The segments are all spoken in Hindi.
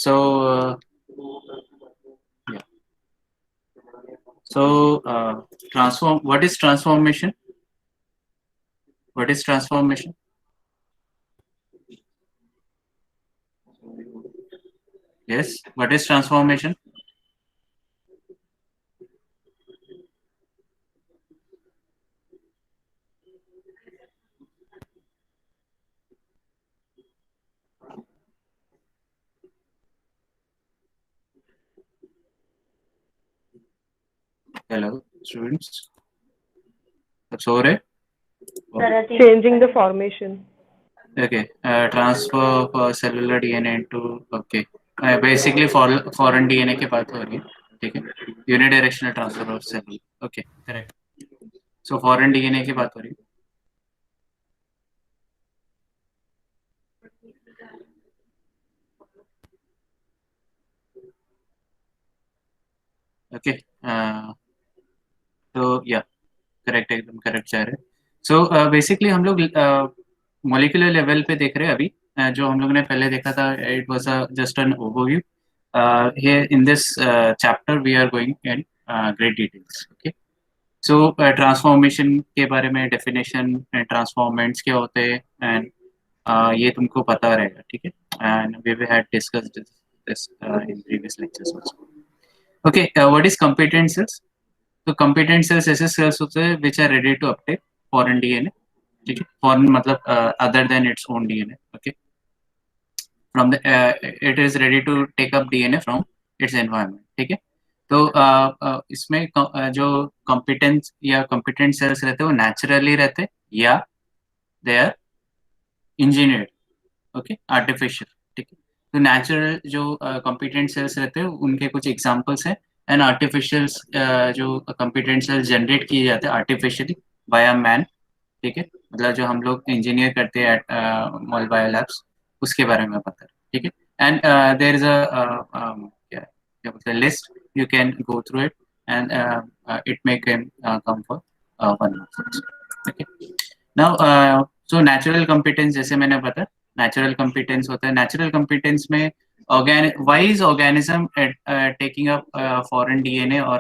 So, yeah. So, transform. What is transformation? What is transformation? Yes. What is transformation? Hello, students. सो रहे? Changing the formation. Okay. Transfer for cellular DNA into. Okay. Basically, foreign DNA की बात हो रही है. ठीक है. Unidirectional transfer of cell. Okay. Correct. So foreign DNA की बात हो रही है. ओके. तो या करेक्ट, एकदम करेक्ट जा रहे हैं. सो बेसिकली हम लोग मॉलिक्यूलर लेवल पे देख रहे हैं अभी. जो हम लोग ने पहले देखा था, it was just an overview. Here in this chapter we are going in great details. Okay. So transformation के बारे में डेफिनेशन, ट्रांसफॉर्मेंट्स क्या होते हैं, एंड ये तुमको पता रहेगा. ठीक है. And we had discussed this in previous lectures also. Okay. What is competent? तो कंपिटेंट सेल्स ऐसे सेल्स होते हैं which are ready to uptake foreign DNA. ठीक है. फॉरेन मतलब other than its own DNA. Okay. From the it is ready to take up DNA from its environment. ठीक है. तो इसमें जो कॉम्पिटेंस या कॉम्पिटेंट सेल्स रहते हैं वो नेचुरली रहते हैं या they are engineered. Okay. Artificial. ठीक है. तो नेचुरल जो कॉम्पिटेंट सेल्स रहते हैं उनके कुछ एग्जांपल्स हैं. एंड आर्टिफिशियल जो कॉम्पिटेंट सेल्स जनरेट किए जाते हैं आर्टिफिशियली बाय मैन. ठीक है. मतलब जो हम लोग इंजीनियर करते हैं एट मॉल बायो लैब्स, उसके बारे में पता है. ठीक है. एंड देयर इज अ क्या क्या बोलते हैं list. You can go through it and it may can come for one. Okay. Now so natural competence जैसे मैंने बताया, नेचुरल कॉम्पिटेंस होता है. नेचुरल कॉम्पिटेंस में why is organism taking up foreign DNA or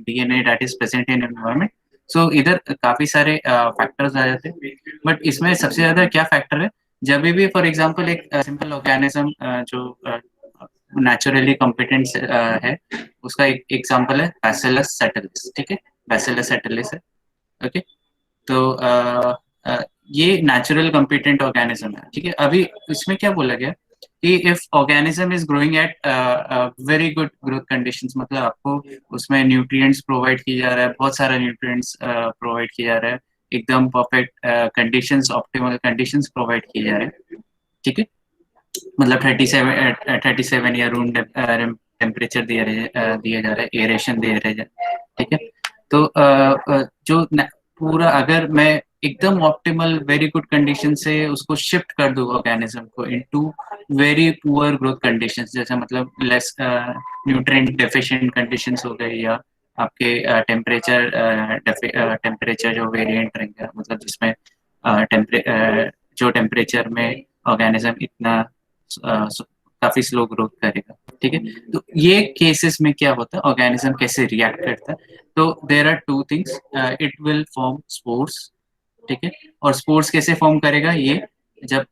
DNA that is present in environment? सो इधर काफी सारे फैक्टर्स आ जाते हैं. बट इसमें सबसे ज्यादा क्या फैक्टर है, जब भी फॉर एग्जांपल एक सिंपल ऑर्गेनिज्म जो नेचुरली कॉम्पिटेंट है, उसका एक एग्जांपल है बैसिलस सेटलिस. ठीक है. बैसिलस सेटलिस है. ओके. तो ये नेचुरल कॉम्पिटेंट ऑर्गेनिज्म है. ठीक है. अभी इसमें क्या बोला गया कि if organism is growing at very good growth conditions, मतलब आपको उसमें न्यूट्रिएंट्स प्रोवाइड किया जा रहा है, बहुत सारा न्यूट्रिएंट्स प्रोवाइड किया जा रहा है, एकदम perfect conditions, optimal conditions provide किए जा रहे हैं. ठीक है. मतलब 37 या रूम टेम्परेचर दिया जा रहा है, एरेशन दे रहे हैं. ठीक है. तो जो पूरा अगर मैं एकदम ऑप्टिमल वेरी गुड कंडीशन से उसको शिफ्ट कर दूँ ऑर्गेनिज्म को into very poor growth conditions, जैसे मतलब लेस न्यूट्रिएंट डेफिशिएंट कंडीशंस हो गए, या आपके टेम्परेचर जो वेरिएंट रहेंगे, मतलब जिसमें जो टेम्परेचर में ऑर्गेनिज्म इतना काफी स्लो ग्रोथ करेगा. ठीक है. तो ये केसेस में क्या होता है, ऑर्गेनिज्म कैसे रिएक्ट करता है. तो there are two things. It will form spores. ठीक है. और स्पोर्स कैसे फॉर्म करेगा, ये जब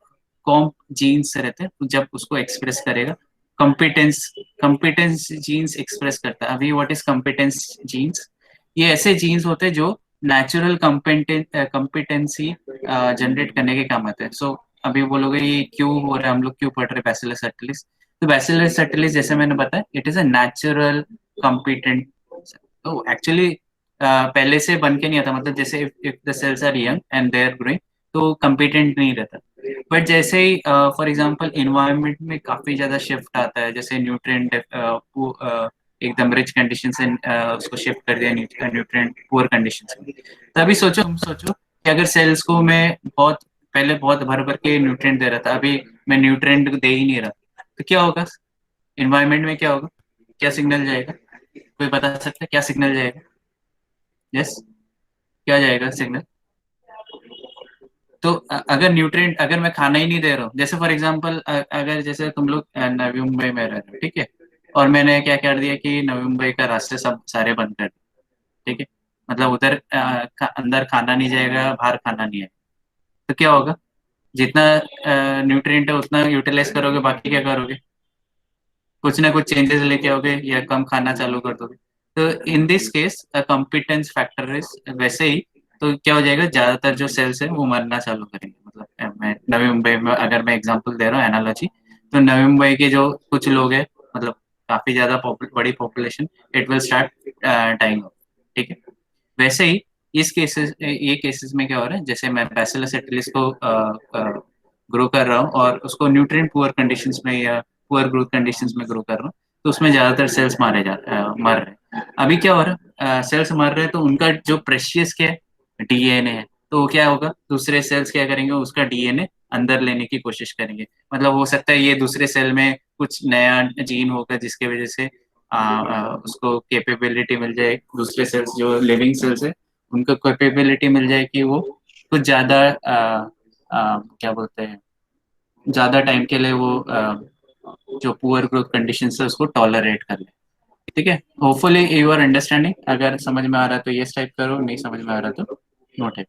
कॉम्प जीन्स रहते हैं जब उसको एक्सप्रेस करेगा. कॉम्पिटेंस कॉम्पिटेंस जीन्स एक्सप्रेस करता है. अभी व्हाट इज कॉम्पिटेंस जीन्स? ये ऐसे जीन्स होते हैं जो नेचुरल कॉम्पिटेंसी जनरेट करने के काम आते हैं. सो अभी बोलोगे ये क्यों हो रहा है, हम लोग क्यों पढ़ रहे हैं बैसिलस सेटलिस? तो बैसिलस सेटलिस जैसे मैंने बताया, it is a natural competent. तो एक्चुअली पहले से बन के नहीं आता, मतलब जैसे if the cells are young and they are growing तो कॉम्पिटेंट नहीं रहता. बट जैसे ही फॉर एग्जांपल इन्वायरमेंट में काफी ज्यादा शिफ्ट आता है, जैसे न्यूट्रिएंट एकदम रिच कंडीशन से उसको शिफ्ट कर दिया न्यूट्रिएंट पुअर कंडीशन में, तभी तुम सोचो कि अगर सेल्स को मैं बहुत पहले बहुत भर भर के न्यूट्रिएंट दे रहा था, अभी मैं न्यूट्रिएंट दे ही नहीं रहा, तो क्या होगा इन्वायरमेंट में, क्या होगा, क्या सिग्नल जाएगा? कोई बता सकता है क्या सिग्नल जाएगा? यस. क्या जाएगा सिग्नल? तो अगर न्यूट्रिएंट, अगर मैं खाना ही नहीं दे रहा हूँ, जैसे फॉर एग्जांपल अगर जैसे तुम लोग नवी मुंबई में रह रहे हो, ठीक है, और मैंने क्या कर दिया कि नवी मुंबई का रास्ते सब सारे बंद कर दिए, ठीक है, मतलब उधर अंदर खाना नहीं जाएगा, बाहर खाना नहीं है, तो क्या होगा, जितना न्यूट्रिएंट है उतना यूटिलाइज करोगे, बाकी क्या करोगे, कुछ ना कुछ चेंजेस लेके आओगे या कम खाना चालू कर दोगे। तो in this case competence factor is वैसे ही, तो क्या हो जाएगा, ज्यादातर जो सेल्स है वो मरना चालू करेंगे। मतलब मैं नवी मुंबई में अगर मैं एग्जांपल दे रहा हूँ एनालॉजी, तो नवी मुंबई के जो कुछ लोग हैं, मतलब काफी ज्यादा बड़ी population, it will start dying off, ठीक है। वैसे ही इस केसेस, ये केसेस में क्या हो रहा है, जैसे मैं बैसिलस एटिलिस को ग्रो कर रहा हूँ और उसको न्यूट्रिएंट पुअर कंडीशंस में या पुअर ग्रोथ कंडीशंस में ग्रो कर रहा हूँ, तो उसमें ज्यादातर सेल्स मर रहे हैं। अभी क्या हो रहा है, सेल्स मर रहे हैं तो उनका जो प्रेशियस क्या है, डीएनए है, तो वो क्या होगा, दूसरे सेल्स क्या करेंगे, उसका डीएनए अंदर लेने की कोशिश करेंगे। मतलब हो सकता है ये दूसरे सेल में कुछ नया जीन होगा जिसके वजह से उसको कैपेबिलिटी मिल जाए, दूसरे सेल्स जो लिविंग सेल्स है उनको कैपेबिलिटी मिल जाए कि वो कुछ ज्यादा क्या बोलते हैं, ज्यादा टाइम के लिए वो जो पुअर ग्रोथ कंडीशन है उसको टॉलरेट कर ले, ठीक है। होपफुली यू आर अंडरस्टैंडिंग, अगर समझ में आ रहा है तो यस टाइप करो, नहीं समझ में आ रहा तो नो टाइप।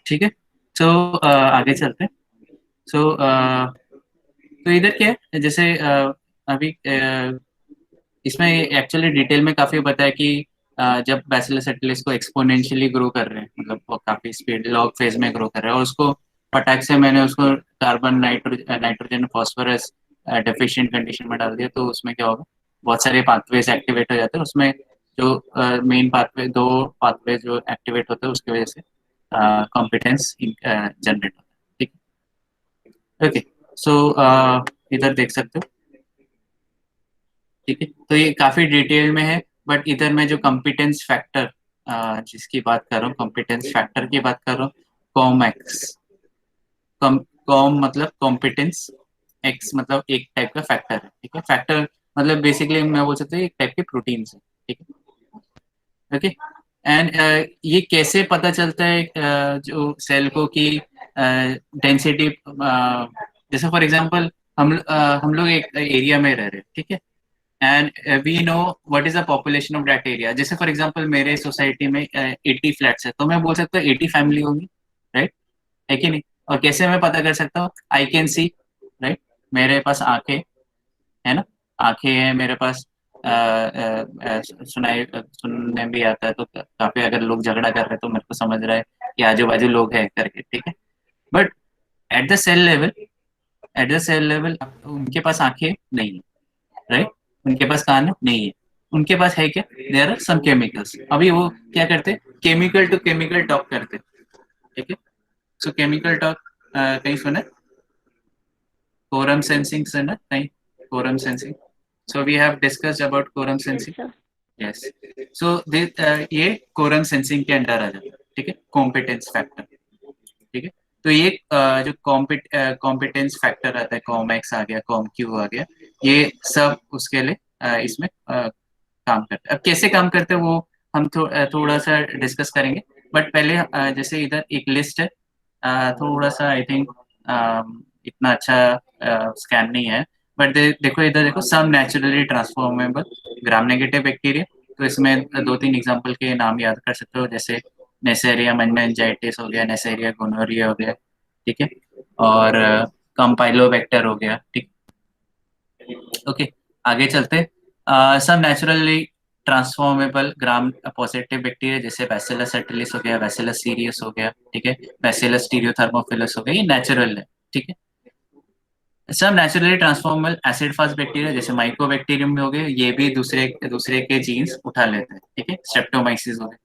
ठीक है, तो आगे चलते हैं। सो तो इधर क्या है, जैसे अभी इसमें एक्चुअली डिटेल में काफी बताया कि जब बैसिलस एटिलिस को एक्सपोनेंशियली ग्रो कर रहे हैं, मतलब वो काफी स्पीड लॉग फेज में ग्रो कर रहे हैं, और उसको फटाक से मैंने उसको carbon nitrogen phosphorus deficient condition में डाल दिया, तो उसमें क्या होगा, बहुत सारे पाथवेज एक्टिवेट हो जाते हैं उसमें, जो मेन पाथवे, दो पाथवे जो एक्टिवेट होते हैं उसकी वजह से कॉम्पिटेंस जनरेट होता है, ठीक है। ओके, सो इधर देख सकते हो, ठीक है, तो ये काफी डिटेल में है, बट इधर मैं जो कॉम्पिटेंस फैक्टर जिसकी बात कर रहा हूँ, कॉम्पिटेंस फैक्टर की बात कर रहा हूँ, कॉम एक्स, कॉम मतलब कॉम्पिटेंस, एक्स मतलब एक टाइप का फैक्टर है, ठीक है। फैक्टर मतलब बेसिकली मैं बोल सकता हूँ एक टाइप के प्रोटीन है, ठीक है। ओके, एंड ये कैसे पता चलता है जो सेल को कि डेंसिटी, जैसे फॉर एग्जांपल हम लोग एक एरिया में रह रहे हैं, ठीक है, and we know what is the population of that area. जैसे फॉर एग्जांपल मेरे सोसाइटी में 80 फ्लैट्स है, तो मैं बोल सकता हूँ 80 फैमिली होगी, राइट, है कि नहीं। और कैसे मैं पता कर सकता हूँ, आई कैन सी, राइट, मेरे पास आंखें है ना, आंखें हैं मेरे पास, सुनने भी आता है, तो काफी अगर लोग झगड़ा कर रहे हैं तो मेरे को समझ रहा है कि आजू बाजू लोग हैं करके, ठीक है। But at the cell level, at the cell level उनके पास आंखें नहीं है, राइट, उनके पास कान नहीं है, उनके पास है क्या, देयर आर सम केमिकल्स। अभी वो क्या करते हैं, केमिकल टू केमिकल टॉक करते हैं, ठीक है। सो केमिकल टॉक कहीं सुना, कोरम सेंसिंग सुना कहीं, quorum sensing, so we have discussed about quorum Yes, sensing, sir. Yes. So ये कोरम सेंसिंग के अंडर आ जाता है, ठीक है, कॉम्पिटेंस फैक्टर, ठीक है। तो ये जो कॉम्पिटेंस फैक्टर आता है, कॉम एक्स आ गया, कॉम क्यू आ गया, ये सब उसके लिए इसमें काम करते हैं। अब कैसे काम करते हैं वो हम थोड़ा सा डिस्कस करेंगे, बट पहले जैसे इधर एक लिस्ट है, थोड़ा सा आई थिंक इतना अच्छा स्कैन नहीं है, बट देखो इधर देखो, सम naturally transformable gram negative bacteria, तो इसमें दो तीन एग्जांपल के नाम याद कर सकते हो, जैसे नेसेरिया मेनिनजाइटिस हो गया, नेसेरिया गोनोरिया हो गया, ठीक है, और कंपाइलोबैक्टर हो गया, ठीक। ओके, आगे चलते, सब naturally transformable gram positive bacteria जैसे बैसिलस एटिलिस हो गया, बैसिलस सीरियस हो गया, ठीक है, बैसिलस स्टीरियोथर्मोफिलस हो गया, ये नेचुरल है, ठीक है। सब naturally transformable acid fast bacteria जैसे माइकोबैक्टीरियम में हो गए, ये भी दूसरे दूसरे के जीन्स उठा लेते हैं, ठीक है, स्ट्रेप्टोमाइसिस हो गए,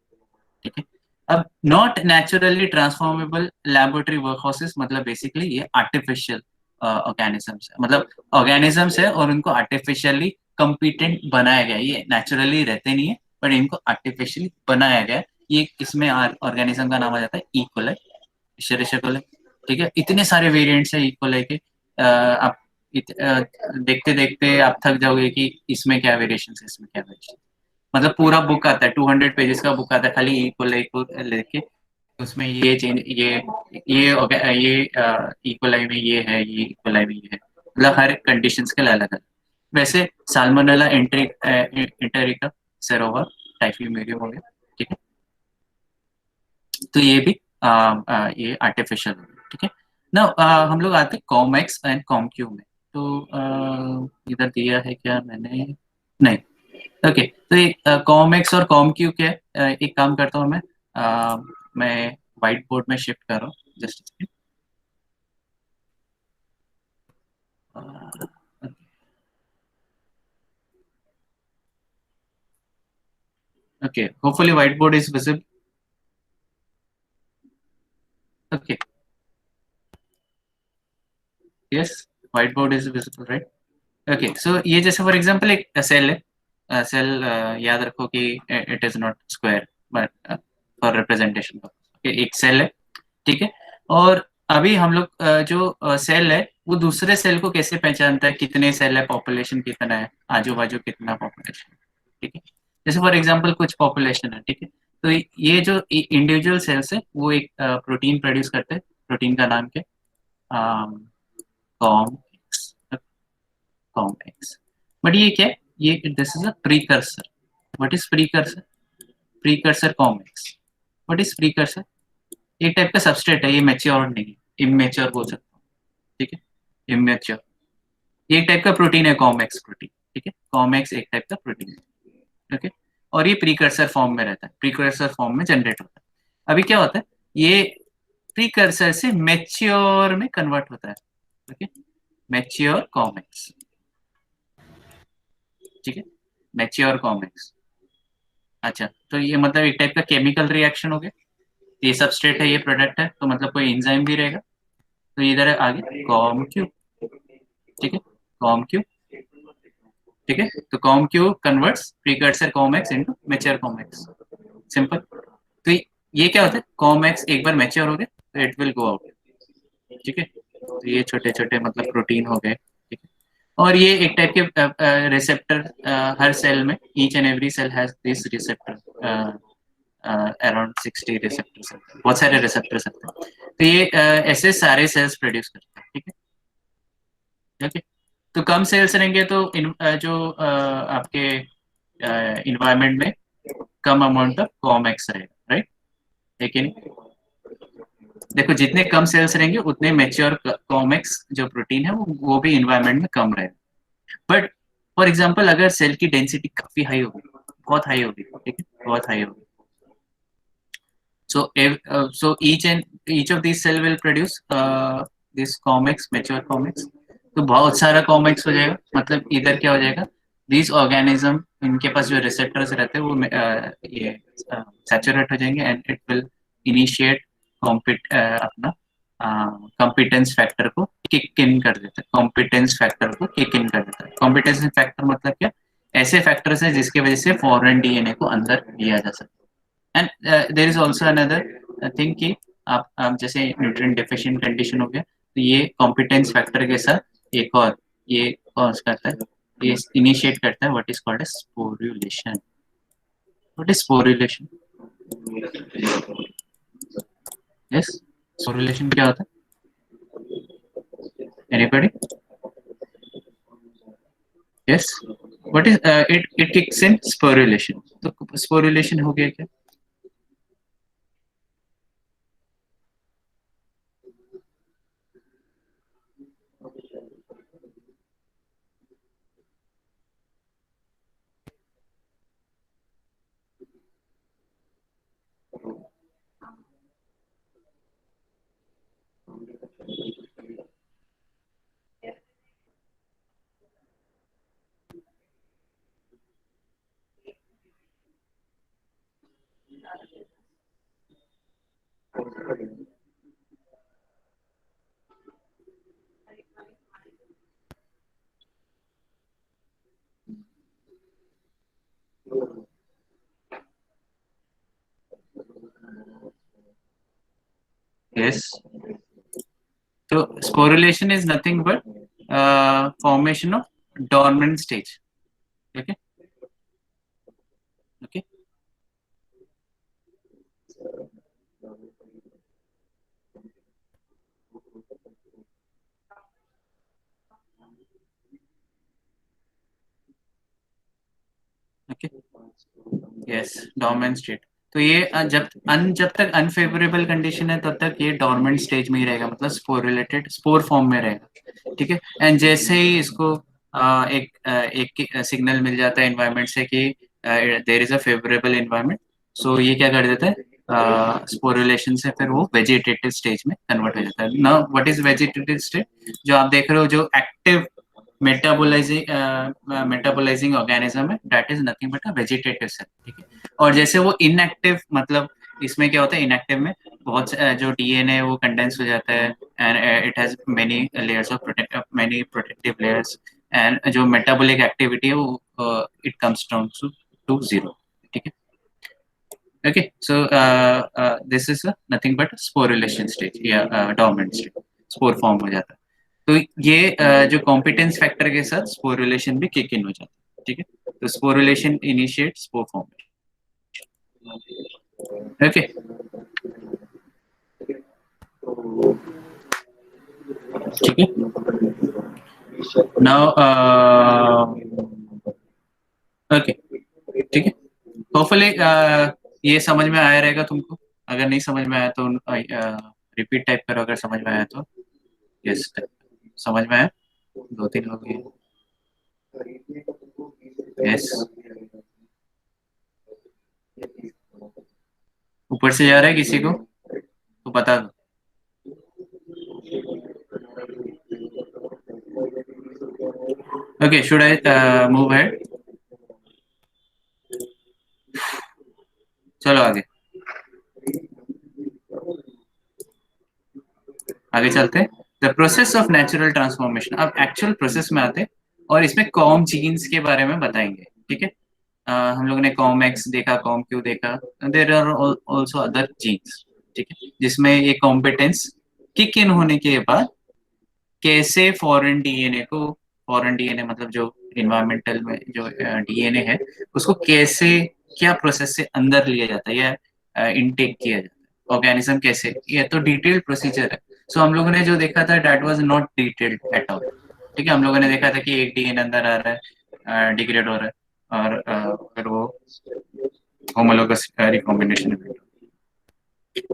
ठीक है। अब नॉट नेचुरली ट्रांसफॉर्मेबल लैबोरेटरी वर्कहॉर्सेस मतलब बेसिकली ये आर्टिफिशियल ऑर्गेनिजम्स है, मतलब ऑर्गेनिजम्स है और उनको आर्टिफिशियली कम्पिटेंट बनाया गया है। ये नेचुरली रहते नहीं है बट इनको आर्टिफिशियली बनाया गया है। ये इसमें ऑर्गेनिज्म का नाम आ जाता है इकोलाई, एशेरिया कोलाई। ठीक है, इतने सारे वेरिएंट्स है इकोलाई के। आप देखते देखते आप थक जाओगे कि इसमें क्या वेरिएशन है, इसमें क्या वेरिएशन। मतलब पूरा बुक आता है, 200 पेजेस का बुक आता है खाली इकोलाई को लेके। उसमें ये चेंज, ये इकोलाई में ये है, ये इकोलाई में ये है, मतलब हर कंडीशंस के लिए अलग अलग। वैसे साल्मोनेला एंटेरिका सेरोवा टाइफीमेरियम हो गया। ठीक है, तो ये भी ये आर्टिफिशियल है। ठीक है ना। हम लोग आते हैं कॉमेक्स एंड कॉमक्यू में। तो इधर दिया है क्या मैंने, नहीं। ओके, तो ये कॉमेक्स और कॉमक्यू क्या है? एक काम करता हूँ मैं व्हाइट बोर्ड में शिफ्ट कर रहा हूँ, just. okay, hopefully whiteboard is visible. Okay, yes, whiteboard is visible, right? Okay, so ये जैसे फॉर एग्जांपल एक सेल है। सेल याद रखो कि it is not square but for representation. Okay, एक सेल है। ठीक है, और अभी हम लोग जो सेल है वो दूसरे सेल को कैसे पहचानता है, कितने सेल है, पॉपुलेशन कितना है, आजू बाजू कितना पॉपुलेशन। ठीक है, जैसे फॉर एग्जांपल कुछ पॉपुलेशन है। ठीक है, तो ये जो इंडिविजुअल सेल्स है वो एक प्रोटीन प्रोड्यूस करते हैं। प्रोटीन का नाम क्या है? कॉम्प्लेक्स। कॉम्प्लेक्स। बट ये क्या है, ये this is a precursor. What is precursor? Precursor complex. What is precursor? एक टाइप का सबस्ट्रेट है, ये मैच्योर नहीं है, इमेच्योर बोल सकता हूँ। ठीक है, इमेच्योर। ये एक टाइप का प्रोटीन है, कॉमेक्स प्रोटीन। ठीक है, कॉमेक्स एक टाइप का प्रोटीन है। ओके, और ये प्रीकर्सर फॉर्म में रहता है, प्रीकर्सर फॉर्म में जनरेट होता है। अभी क्या होता है, ये प्रीकर्सर से मैच्योर में कन्वर्ट होता है। Okay, mature COMEX. ठीक है, मैच्योर कॉमेक्स। अच्छा, तो ये मतलब एक टाइप का केमिकल रिएक्शन हो गया। ये सबस्ट्रेट है, ये प्रोडक्ट है, तो मतलब कोई एंजाइम भी रहेगा। तो इधर है आगे कॉम क्यू। ठीक है, कॉम क्यू। ठीक है, तो com Q converts precursor COMEX into mature COMEX. Simple. तो ये क्या होता है, कॉमेक्स एक बार मैच्योर हो गए तो इट विल गो आउट। ठीक है, तो ये छोटे छोटे मतलब प्रोटीन हो गए। ठीक है, और ये एक टाइप के रिसेप्टर हर सेल में, each and every cell has this receptor. Around 60 receptors, बहुत सारे रिसेप्टर्स होते हैं। तो ये ऐसे सारे सेल्स प्रोड्यूस करते हैं। ठीक है, ओके। तो कम सेल्स रहेंगे तो जो आपके इन्वायरमेंट में कम अमाउंट ऑफ कॉमेक्स रहेगा, राइट। लेकिन देखो, जितने कम सेल्स रहेंगे उतने मेच्योर कॉमेक्स जो प्रोटीन है वो भी इन्वायरमेंट में कम रहेगा। बट फॉर एग्जाम्पल अगर सेल की डेंसिटी काफी हाई होगी, बहुत हाई होगी, ठीक है, बहुत हाई होगी, so each of these cell will produce this comex, mature comex। तो बहुत सारा कॉमेक्स हो जाएगा, मतलब इधर क्या हो जाएगा, these organism, इनके पास जो रिसेप्टर्स रहते हैं वो ये सैचुरेट हो जाएंगे एंड इट विल इनिशिएट अपना कॉम्पिटेंस फैक्टर को किक इन कर देता है। कॉम्पिटेंस फैक्टर को किक इन कर देता है। कॉम्पिटेंस फैक्टर मतलब क्या, ऐसे फैक्टर्स हैं जिसकी वजह से फॉरेन डीएनए को अंदर लिया जा सकता है। And there is also another thing कि आप जैसे न्यूट्रिएंट डेफिशिएंट कंडीशन हो गया, तो ये कॉम्पिटेंस फैक्टर के साथ एक और ये कॉज करता है, ये इनिशिएट करता है what is called as sporulation. What is sporulation? Yes, sporulation क्या होता है, anybody? Yes, what is it kicks in sporulation. तो स्पोरुलेशन हो गया क्या? Yes. So sporulation is nothing but formation of dormant stage. Okay. Okay. Okay. Yes, dormant state. तो ये जब तक अनफेवरेबल कंडीशन है तब तक ये डोर्मेंट स्टेज में ही रहेगा, मतलब स्पोर रिलेटेड स्पोर फॉर्म में रहेगा। ठीक है। एंड जैसे ही इसको एक सिग्नल मिल जाता है एनवायरनमेंट से कि there is a favourable environment, so ये क्या कर देता है, स्पोरुलेशन से फिर वो वेजिटेटिव स्टेज में कन्वर्ट हो जाता है ना। What is vegetative stage? जो आप देख रहे हो, जो एक्टिव मेटाबोलाइजिंग ऑर्गेनिज्म है, that is nothing but a vegetative cell. ठीक है। और जैसे वो इनएक्टिव, मतलब इसमें क्या होता है, इनएक्टिव में बहुत जो डीएनए वो कंडेंस हो जाता है and it has many layers of many protective layers, and जो मेटाबॉलिक एक्टिविटी है वो it comes down to zero. ठीक है। Okay. So this is nothing but sporulation stage या डोर्मेंट स्टेज, स्पोर फॉर्म हो जाता है। तो ये जो कॉम्पिटेंस फैक्टर के साथ स्पोरुलेशन भी किक इन हो जाता है। ठीक है। तो sporulation initiate spore formation. Okay. ठीक है। Now okay. ठीक है। होपफुली ये समझ में आया रहेगा तुमको। अगर नहीं समझ में आया तो रिपीट टाइप करो, अगर समझ में आया तो यस। समझ में आया? दो तीन हो गए। यस। ऊपर से जा रहा है किसी को तो बता दो। Okay, should I move head? चलो आगे आगे चलते हैं। The process of natural transformation. अब एक्चुअल प्रोसेस में आते हैं और इसमें कॉम जीन्स के बारे में बताएंगे। ठीक है। हम लोगों ने कॉम एक्स देखा, कॉम क्यू देखा, there are also other genes. ठीक है। जिसमें ये कॉम्पिटेंस किक इन होने के बाद कैसे फॉरेन डीएनए मतलब जो इन्वायरमेंटल में जो डीएनए है, उसको कैसे, क्या प्रोसेस से अंदर लिया जाता है या इनटेक किया जाता है, ऑर्गेनिज्म कैसे, ये तो डिटेल्ड प्रोसीजर है। सो हम लोगों ने जो देखा था that was not detailed at all. ठीक है। हम लोगों ने देखा था कि एक डीएनए अंदर आ रहा है, डिग्रेड हो रहा है, और फिर वो होमोलोगस रिकॉम्बिनेशन।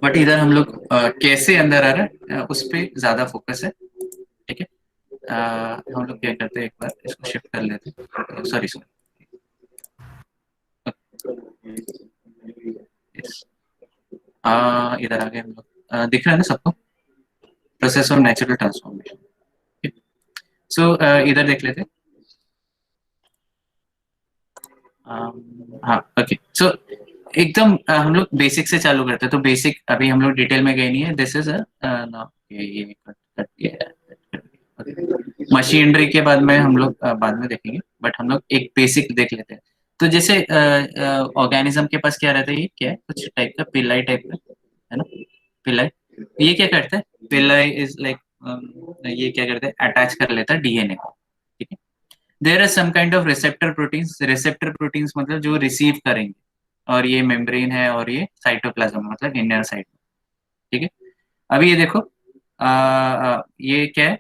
बट इधर हम लोग कैसे अंदर आ रहा है उस पर ज्यादा फोकस है। ठीक है। हम लोग क्या करते हैं, एक बार इसको शिफ्ट कर लेते हैं। Sorry sorry. इधर आ गए हम लोग। दिख रहा है ना सबको? Process of natural transformation. So इधर देख लेते हैं। हाँ ओके। सो एकदम हम लोग बेसिक से चालू करते हैं। तो बेसिक अभी हम लोग डिटेल में गए नहीं है। दिस इज ये कट गया। मशीनरी के बाद में हम लोग बाद में देखेंगे, बट हम लोग एक बेसिक देख लेते हैं। तो जैसे ऑर्गेनिज्म के पास क्या रहता है, ये क्या है, कुछ टाइप का पिलाई टाइप का है ना, पिलाई। ये क्या करता है, पिलाई इज लाइक, ये क्या करता है, अटैच कर लेता है डीएनए को। ठीक है। There are some kind of receptor proteins. Receptor proteins मतलब जो रिसीव करेंगे, और ये मेम्ब्रेन है और ये साइटोप्लाज्म मतलब इनर साइड। ठीक है। अभी ये देखो, ये क्या है,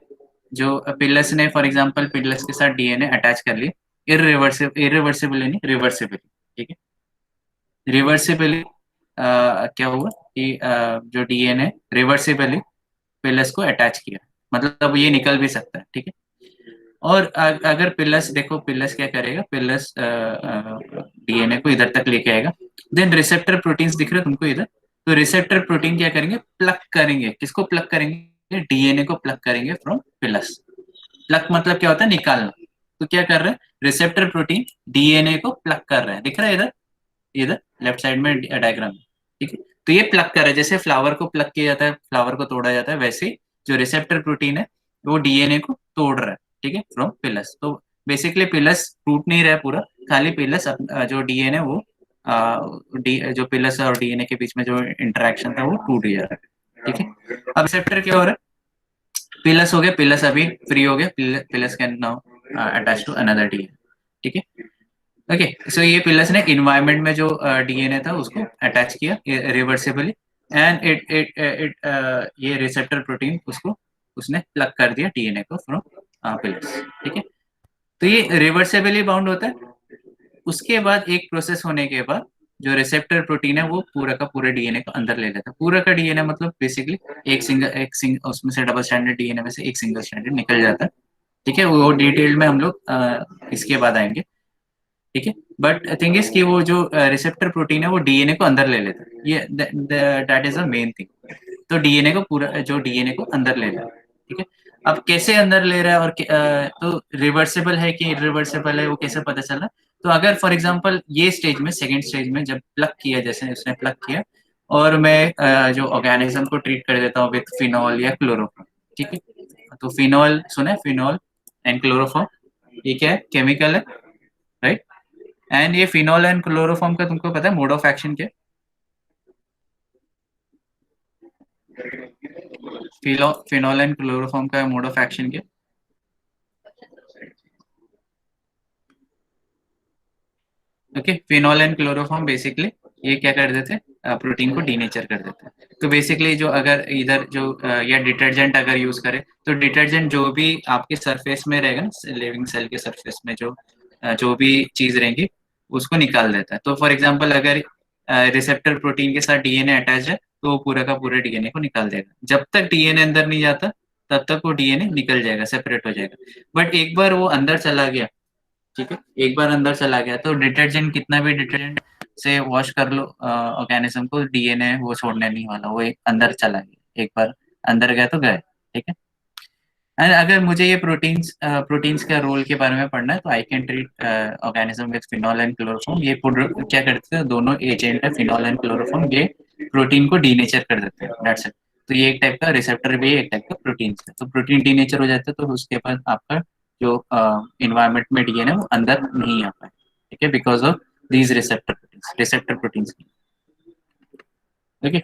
जो पिलस ने फॉर एग्जांपल पिलस के साथ डीएनए अटैच कर लिए, इरिवर्सिबली नहीं, रिवर्सिबली। ठीक है। रिवर्सिबली क्या हुआ कि जो डीएनए रिवर्सिबली पिलस को अटैच किया, मतलब ये निकल भी सकता है। ठीक है। और अगर पिलस देखो, पिलस क्या करेगा, पिलस डीएनए को इधर तक लेके आएगा। देन रिसेप्टर प्रोटीन्स दिख रहे हैं तुमको इधर। तो रिसेप्टर प्रोटीन क्या करेंगे, प्लग करेंगे। किसको प्लग करेंगे? डीएनए को प्लग करेंगे फ्रॉम पिलस। प्लग मतलब क्या होता है, निकालना। तो क्या कर रहे हैं, रिसेप्टर प्रोटीन डीएनए को प्लग कर रहे हैं। दिख रहा है इधर, इधर लेफ्ट साइड में डायग्राम। ठीक है। तो ये प्लग कर रहा है, जैसे फ्लावर को प्लग किया जाता है, फ्लावर को तोड़ा जाता है, वैसे ही जो रिसेप्टर प्रोटीन है वो डीएनए को तोड़ रहा है। ठीक है, फ्रॉम पिलस। तो बेसिकली पिलस टूट नहीं रहा है पूरा, खाली पिलस जो डीएनए वो जो पिलस और डीएनए के बीच में जो इंटरेक्शन था वो टूट जा रहा है। ठीक है। अब रिसेप्टर क्या हो रहा है, पिलस हो गया, पिलस अभी फ्री हो गया, pilus can now attach to another DNA, ठीक है। ओके, सो ये पिलस ने इन्वायरमेंट में जो डीएनए था उसको अटैच किया reversibly, and it it it ये रिसेप्टर प्रोटीन उसको उसने प्लग कर दिया डीएनए को फ्रॉम पिलस, ठीक है। तो ये रिवर्सिबली बाउंड होता है। उसके बाद एक प्रोसेस होने के बाद जो रिसेप्टर प्रोटीन है वो पूरा का पूरा डीएनए को अंदर ले लेता है। पूरा का डीएनए मतलब बेसिकली एक सिंगल उसमें से डबल स्टैंडर्ड डीएनए में से एक सिंगल स्टैंडर्ड निकल जाता है, ठीक है। वो डिटेल में हम लोग इसके बाद आएंगे, ठीक है। बट थिंग इज कि वो जो रिसेप्टर प्रोटीन है वो डीएनए को अंदर ले लेता है, ये that is a main thing. तो डीएनए को पूरा जो डीएनए को अंदर ले रहा है, ठीक है। अब कैसे अंदर ले रहा है और तो रिवर्सिबल है कि इरिवर्सिबल है वो कैसे पता चला। तो अगर फॉर एग्जांपल ये स्टेज में सेकंड स्टेज में जब प्लग किया, जैसे उसने प्लग किया और मैं जो ऑर्गेनिज्म को ट्रीट कर देता हूँ विथ फिनॉल या क्लोरोफॉर्म, ठीक है। तो फिनॉल सुना है, फिनॉल एंड क्लोरोफॉर्म, ये क्या है, केमिकल है, राइट। एंड ये फिनॉल एंड क्लोरोफॉर्म का तुमको पता है मोड ऑफ एक्शन क्या, फिनॉल एंड क्लोरोफॉर्म का मोड ऑफ एक्शन क्या। Okay, phenol and chloroform basically ये क्या कर देते हैं, प्रोटीन को डीनेचर कर देते हैं। तो बेसिकली जो अगर इधर जो या डिटर्जेंट अगर यूज करे तो डिटर्जेंट जो भी आपके सरफेस में रहेगा ना, लिविंग सेल के सरफेस में जो भी चीज रहेंगी उसको निकाल देता है। तो फॉर एग्जाम्पल अगर रिसेप्टर प्रोटीन के साथ डीएनए अटैच है तो वो पूरा का पूरा डीएनए को निकाल देगा। जब तक डीएनए अंदर नहीं जाता तब तक वो डीएनए निकल जाएगा, सेपरेट हो जाएगा। बट एक बार वो अंदर चला गया, ठीक है, एक बार अंदर चला गया तो डिटर्जेंट कितना भी डिटर्जेंट से वॉश कर लो ऑर्गेनिज्म को, डीएनए वो छोड़ने नहीं वाला, वो एक अंदर चला गया, एक बार अंदर गया तो गए, ठीक है। एंड अगर मुझे ये प्रोटीन्स का रोल के बारे में पढ़ना है तो I can treat organism with phenol and chloroform. ये क्या करते हैं, दोनों एजेंट है फिनॉल एंड क्लोरोफॉर्म, ये प्रोटीन को डीनेचर कर देते हैं, दैट्स इट। तो ये एक टाइप का रिसेप्टर भी है, एक टाइप का प्रोटीन है। तो प्रोटीन डीनेचर हो जाता है तो उसके बाद आपका जो इन्वायरमेंट में डीएनए वो अंदर नहीं आ पाए, ठीक है, because of these receptor proteins. Okay,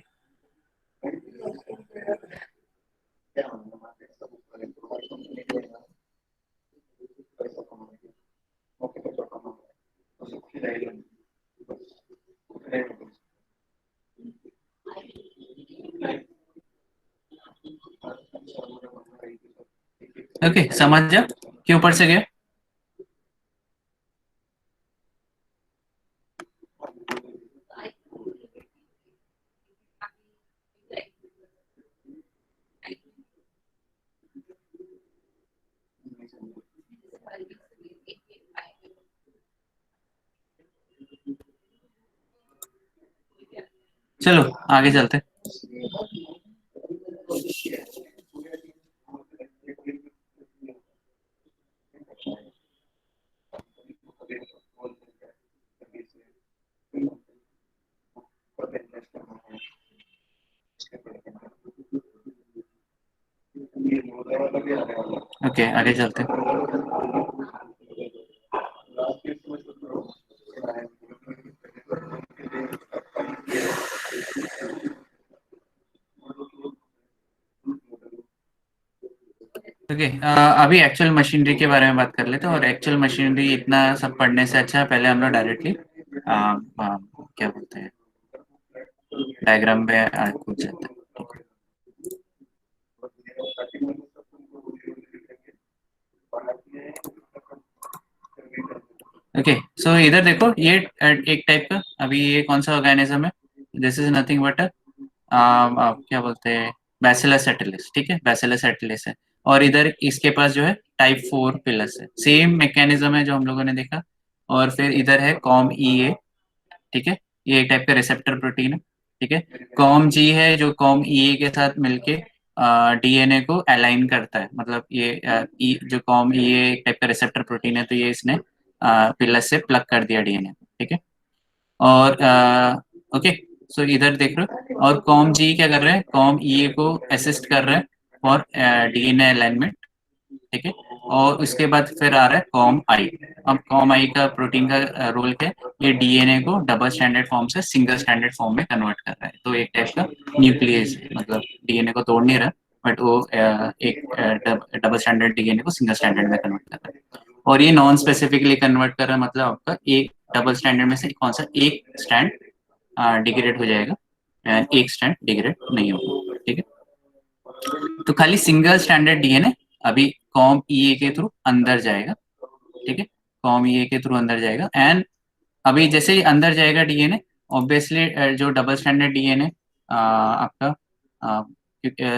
okay, समझ जा कि ऊपर से गया। चलो आगे चलते। ओके, आगे चलते। ओके, अभी एक्चुअल मशीनरी के बारे में बात कर लेते हैं। और एक्चुअल मशीनरी इतना सब पढ़ने से अच्छा है पहले हम लोग डायरेक्टली क्या बोलते हैं डायग्राम में कूद जाते हैं। ओके, सो इधर देखो ये एक टाइप का, अभी ये कौन सा ऑर्गेनिज्म है, दिस इज नथिंग बट क्या बोलते हैं बैसिलस एटिलिस, ठीक है, बैसिलस एटिलिस है। और इधर इसके पास जो है टाइप 4 पिलस है, सेम मैकेनिज्म है जो हम लोगों ने देखा। और फिर इधर है कॉम ई ए, ठीक है, ये एक टाइप का रिसेप्टर प्रोटीन है, ठीक है। कॉम जी है जो कॉम ई ए के साथ मिलके डीएनए को अलाइन करता है, मतलब ये जो कॉम ई ए एक टाइप का रिसेप्टर प्रोटीन है तो ये इसने पिलस से प्लग कर दिया डीएनए, ठीक है। और ओके, सो इधर देख रहे हो, और कॉम जी क्या कर रहे हैं, कॉम ई ए को असिस्ट कर रहे हैं फॉर डीएनए अलाइनमेंट, ठीक है। और उसके बाद फिर आ रहा है कॉम आई। अब कॉम आई का प्रोटीन का रोल क्या है, ये डीएनए को डबल स्टैंडर्ड फॉर्म से सिंगल स्टैंडर्ड फॉर्म में कन्वर्ट कर रहा है। तो एक टाइप का न्यूक्लियस है, मतलब डीएनए को तोड़ नहीं रहा, बट वो एक डबल स्टैंडर्ड डीएनए को सिंगल स्टैंडर्ड में कन्वर्ट कर रहा है। और ये नॉन स्पेसिफिकली कन्वर्ट कर रहा है, मतलब आपका एक डबल स्टैंडर्ड में से कौन सा एक स्टैंड डिग्रेड हो जाएगा, एक स्टैंड डिग्रेड नहीं होगा। ठीक है, तो खाली सिंगल स्टैंडर्ड डीएनए अभी कॉम ईए के थ्रू अंदर जाएगा। ठीक है, कॉम ईए के थ्रू अंदर जाएगा, एंड अभी जैसे ही अंदर जाएगा डीएनए, ऑब्वियसली जो डबल स्टैंडर्ड डीएनए आपका,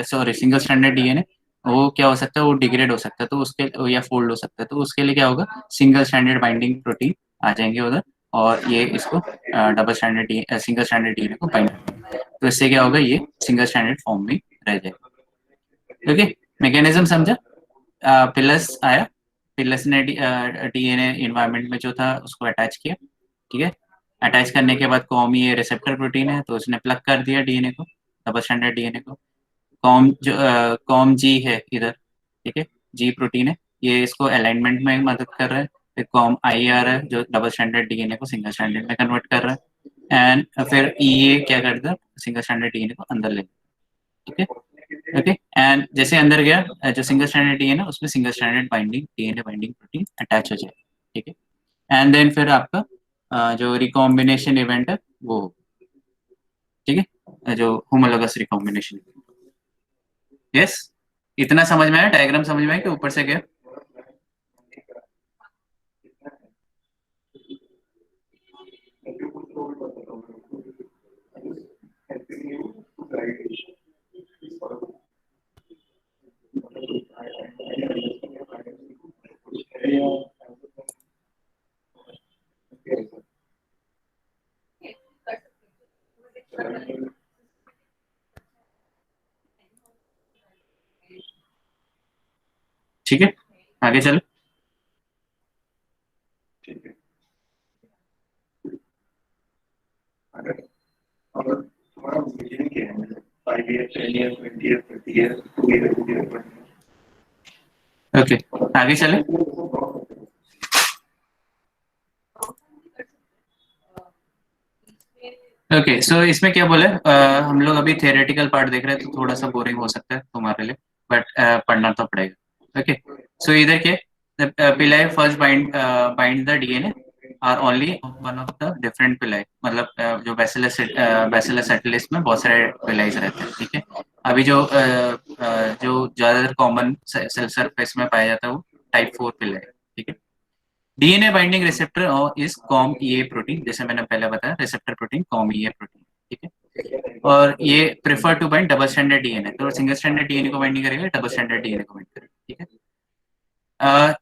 सॉरी सिंगल स्टैंडर्ड डीएनए, वो क्या हो सकता है, वो डिग्रेड हो सकता है, तो उसके या फोल्ड हो सकता है, तो उसके लिए क्या होगा, सिंगल स्टैंडर्ड बाइंडिंग प्रोटीन आ जाएंगे उधर, और ये इसको double standard single standard DNA को बाइंड, तो इससे क्या होगा, ये सिंगल स्टैंडर्ड फॉर्म में रह जाएगा। ओके, मैकेनिज्म समझा। पिलस आया, पिलस ने डीएनए इन्वायरमेंट में जो था उसको अटैच किया। ठीक है, अटैच करने के बाद कॉम ये रिसेप्टर प्रोटीन है, तो उसने प्लग कर दिया डीएनए को, डबल स्टैंडर्ड डीएनए को। कॉम जी है इधर। ठीक है, जी प्रोटीन है, ये इसको अलाइनमेंट में मदद कर रहा है। फिर कॉम आई आ रहा है जो डबल स्टैंडर्ड डीएनए को सिंगल स्टैंडर्ड में कन्वर्ट कर रहा है, एंड फिर ई ए क्या करता है, सिंगल स्टैंडर्ड डीएनए को अंदर ले। ठीक है, ओके, एंड जैसे अंदर गया, जो सिंगल स्टैंडर्ड डीएनए उसमें single standard binding DNA binding protein attach हो जाए। ठीक है, एंड देन फिर आपका जो रिकॉम्बिनेशन इवेंट है वो, ठीक है, जो होमोलोगस रिकॉम्बिनेशन। यस, इतना समझ में आया, डायग्राम समझ में आया कि ऊपर से गया। ठीक है, आगे चलो। ओके, आगे चले। ओके, सो इसमें क्या बोले, हम लोग अभी थियोरेटिकल पार्ट देख रहे हैं, तो थोड़ा सा बोरिंग हो सकता है तुम्हारे लिए, बट पढ़ना तो पड़ेगा। ओके, सो इधर क्या, pili first bind the DNA are only one of the different pili, मतलब जो बैसिलस सेटिलिस में बहुत सारे पिलाइज रहते हैं। ठीक है, अभी जो ज्यादातर कॉमन सेल सरफेस में पाया जाता है वो टाइप 4 पिलाई। ठीक है, DNA binding receptor is com EA protein, जैसे मैंने पहले बताया, receptor protein com EA protein. ठीक है, और ये prefer to bind double standard DNA, तो सिंगल स्टैंडर्ड डीएनए को बाइंडिंग करेगा, डबल स्टैंडर्ड डीएनए को बाइंड करेगा। ठीक है,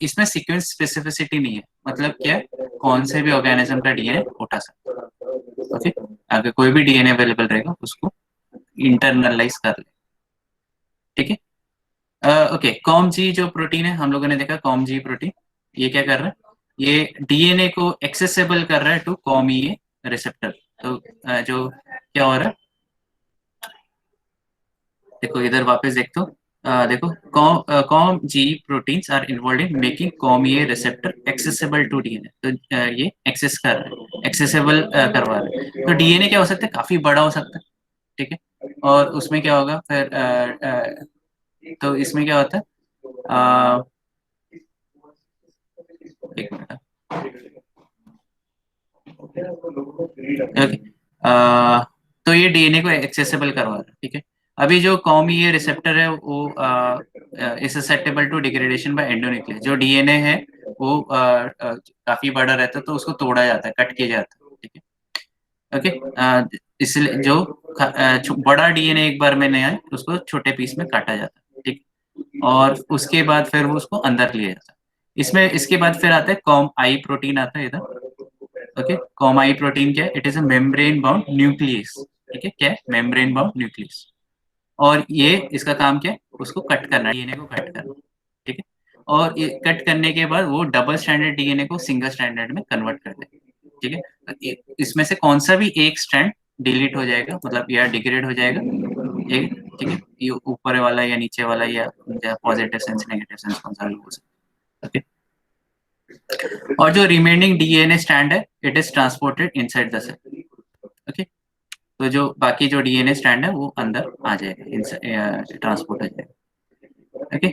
इसमें सीक्वेंस स्पेसिफिसिटी नहीं है, मतलब क्या, कौन से भी ऑर्गेनिज्म का डीएनए उठा सकता है। ओके, अगर कोई भी डीएनए अवेलेबल रहेगा उसको इंटरनलाइज कर ले। ठीक है, ओके, कॉम जी जो प्रोटीन है हम लोगों ने देखा, कॉम जी प्रोटीन ये क्या कर रहा है, ये डीएनए को एक्सेसिबल कर रहा है टू कॉम ई रिसेप्टर। तो जो क्या हो रहा है, देखो इधर वापस देखो, देखो com G proteins are involve in making com E receptor accessible to DNA, तो ये एक्सेस कर रहा है, एक्सेसिबल करवा रहा है। तो डीएनए क्या हो सकता है, काफी बड़ा हो सकता है। ठीक है, और उसमें क्या होगा फिर, तो इसमें क्या होता है, एक मिनट। ओके, तो ये डीएनए को एक्सेसिबल करवा रहा है। ठीक है, अभी जो कॉम ये रिसेप्टर है वो is susceptible to degradation by endonuclease, जो डीएनए है वो काफी बड़ा रहता है, तो उसको तोड़ा जाता है, कट किया जाता है। ठीक है, ओके, इसलिए जो बड़ा डीएनए एक बार में नहीं आए, उसको छोटे पीस में काटा जाता है। ठीक, और उसके बाद फिर वो उसको अंदर लिया जाता है। इसमें इसके बाद फिर आता है कॉम आई प्रोटीन आता है इधर। ओके, कॉम आई प्रोटीन क्या है, it is a membrane bound nucleus. ठीक है, क्या है, मेम्ब्रेन बाउंड न्यूक्लियस, और ये इसका काम क्या है, उसको कट करना, डीएनए को कट करना। ठीक है, और ये कट करने के बाद वो डबल स्टैंडर्ड डीएनए को सिंगल स्टैंडर्ड में कन्वर्ट कर देगा। ठीक है, तो इसमें से कौन सा भी एक स्ट्रैंड डिलीट हो जाएगा, मतलब या डिग्रेड हो जाएगा एक। ठीक है, ये ऊपर वाला या नीचे वाला या पॉजिटिव सेंस नेगेटिव सेंस कौन सा भी हो सकता है। ओके, और जो रिमेनिंग डीएनए स्ट्रैंड है it is transported inside the cell. Okay, तो जो बाकी जो डीएनए स्ट्रैंड है वो अंदर आ जाएगा, ट्रांसपोर्ट हो जाएगा। Okay,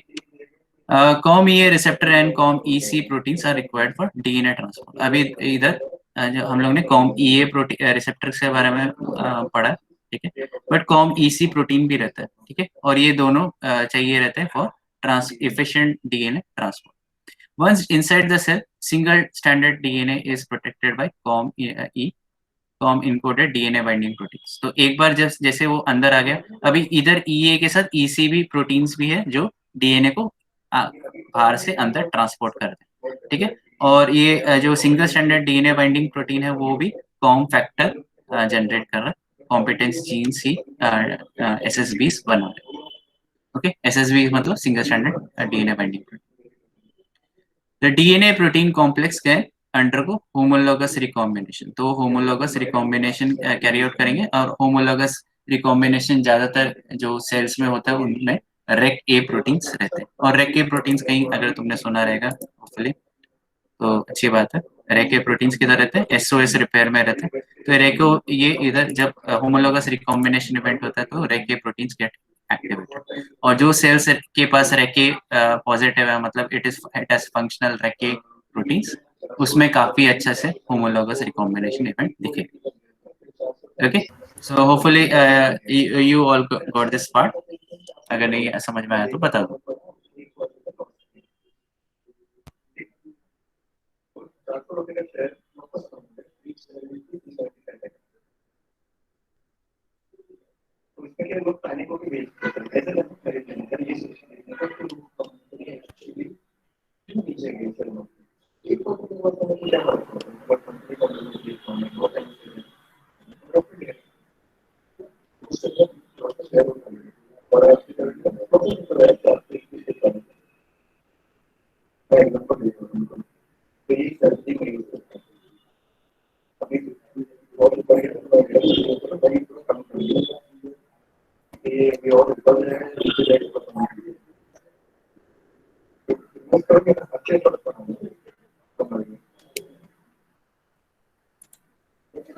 com E receptor and com E C proteins are required for DNA transport. अभी इधर जो हम लोग ने com E A protein receptor के बारे में पढ़ा, ठीक है, but com E C protein भी रहता है, ठीक है, और ये दोनों चाहिए रहते हैं for efficient DNA transport. Once inside the cell, single standard DNA is protected by COM encoded DNA binding proteins. तो एक बार जैसे वो अंदर आ गया, अभी इधर EA के साथ EC भी प्रोटीन्स भी है जो डीएनए को बाहर से अंदर ट्रांसपोर्ट करते हैं, ठीक है, और ये जो single standard DNA binding protein है वो भी कॉम फैक्टर जनरेट कर रहा है, कॉम्पिटेंस जीन्स ही SSBs बना रहे हैं। ओके, SSB मतलब single standard DNA binding protein. The DNA protein complex can undergo homologous recombination. तो homologous recombination कैरी आउट करेंगे, और homologous recombination ज्यादातर जो सेल्स में होता है उनमें रेक ए प्रोटीन्स रहते हैं, और रेक ए प्रोटीन्स कहीं अगर तुमने सुना रहेगा होपफुली तो अच्छी बात है। रेक ए प्रोटीन्स किधर रहते हैं? एसओएस रिपेयर में रहते हैं। तो रेको ये इधर जब होमोलोगस रिकॉम्बिनेशन इवेंट होता है तो रेक ए प्रोटीन्स गेट एक्टिवेटेड, और जो सेल्स के पास रेके पॉजिटिव है, मतलब इट हैज फंक्शनल रेके प्रोटीन्स, उसमें काफी अच्छा से होमोलोगस रिकॉम्बिनेशन इवेंट दिखेगा। Okay, so hopefully you all got this part. अगर नहीं समझ में आया तो बता दो।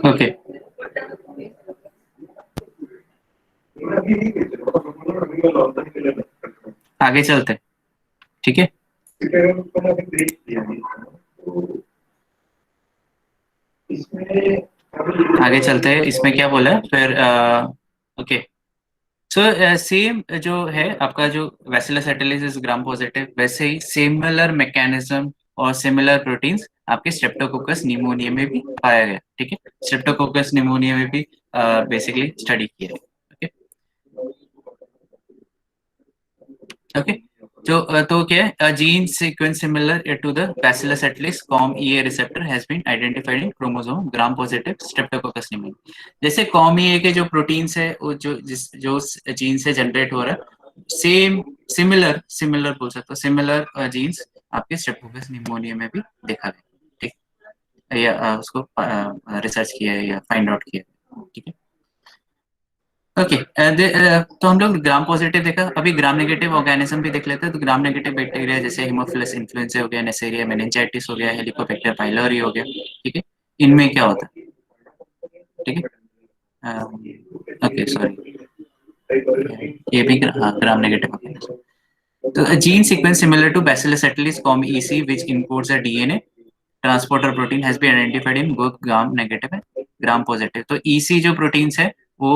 ओके, आगे चलते, ठीक है, आगे चलते हैं। इसमें क्या बोला है फिर? ओके, सो सेम जो है आपका जो बैसिलस एटिलिस ग्राम पॉजिटिव, वैसे ही सिमिलर मैकेनिज्म और सिमिलर प्रोटीन्स आपके स्ट्रेप्टोकोकस निमोनिया में भी पाया गया, ठीक है, स्ट्रेप्टोकोकस निमोनिया में भी बेसिकली स्टडी किया है। ओके, ओके, तो क्या है, gene sequence similar to the Bacillus subtilis com EA receptor has been identified in chromosome gram positive Streptococcus pneumoniae. जैसे कॉम ईए के जो प्रोटीन्स है वो जो जीन से जनरेट हो रहा है, सेम सिमिलर सिमिलर बोल सकते हो, सिमिलर जीन्स आपके स्ट्रेप्टोकोकस निमोनिया में भी देखा गया, ठीक है, या उसको रिसर्च किया है या फाइंड आउट किया है, ठीक है। ओके, तो हम लोग ग्राम पॉजिटिव देखा, अभी ग्राम नेगेटिव ऑर्गेनिज्म भी देख लेते हैं। तो ग्राम नेगेटिव बैक्टीरिया जैसे हेमोफिलस इन्फ्लुएंजा हो गया, नेसेरिया मेनिंजाइटिस हो गया, हेलिकोबैक्टर पाइलोरी हो गया, ठीक है, इनमें क्या होता है, ठीक है, ओके सॉरी, ये भी ग्राम नेगेटिव ऑर्गेनिज्म। तो gene sequence similar to Bacillus subtilis com EC which encodes a DNA transporter protein has been identified in both gram negative and gram positive. तो ईसी जो प्रोटीन्स है वो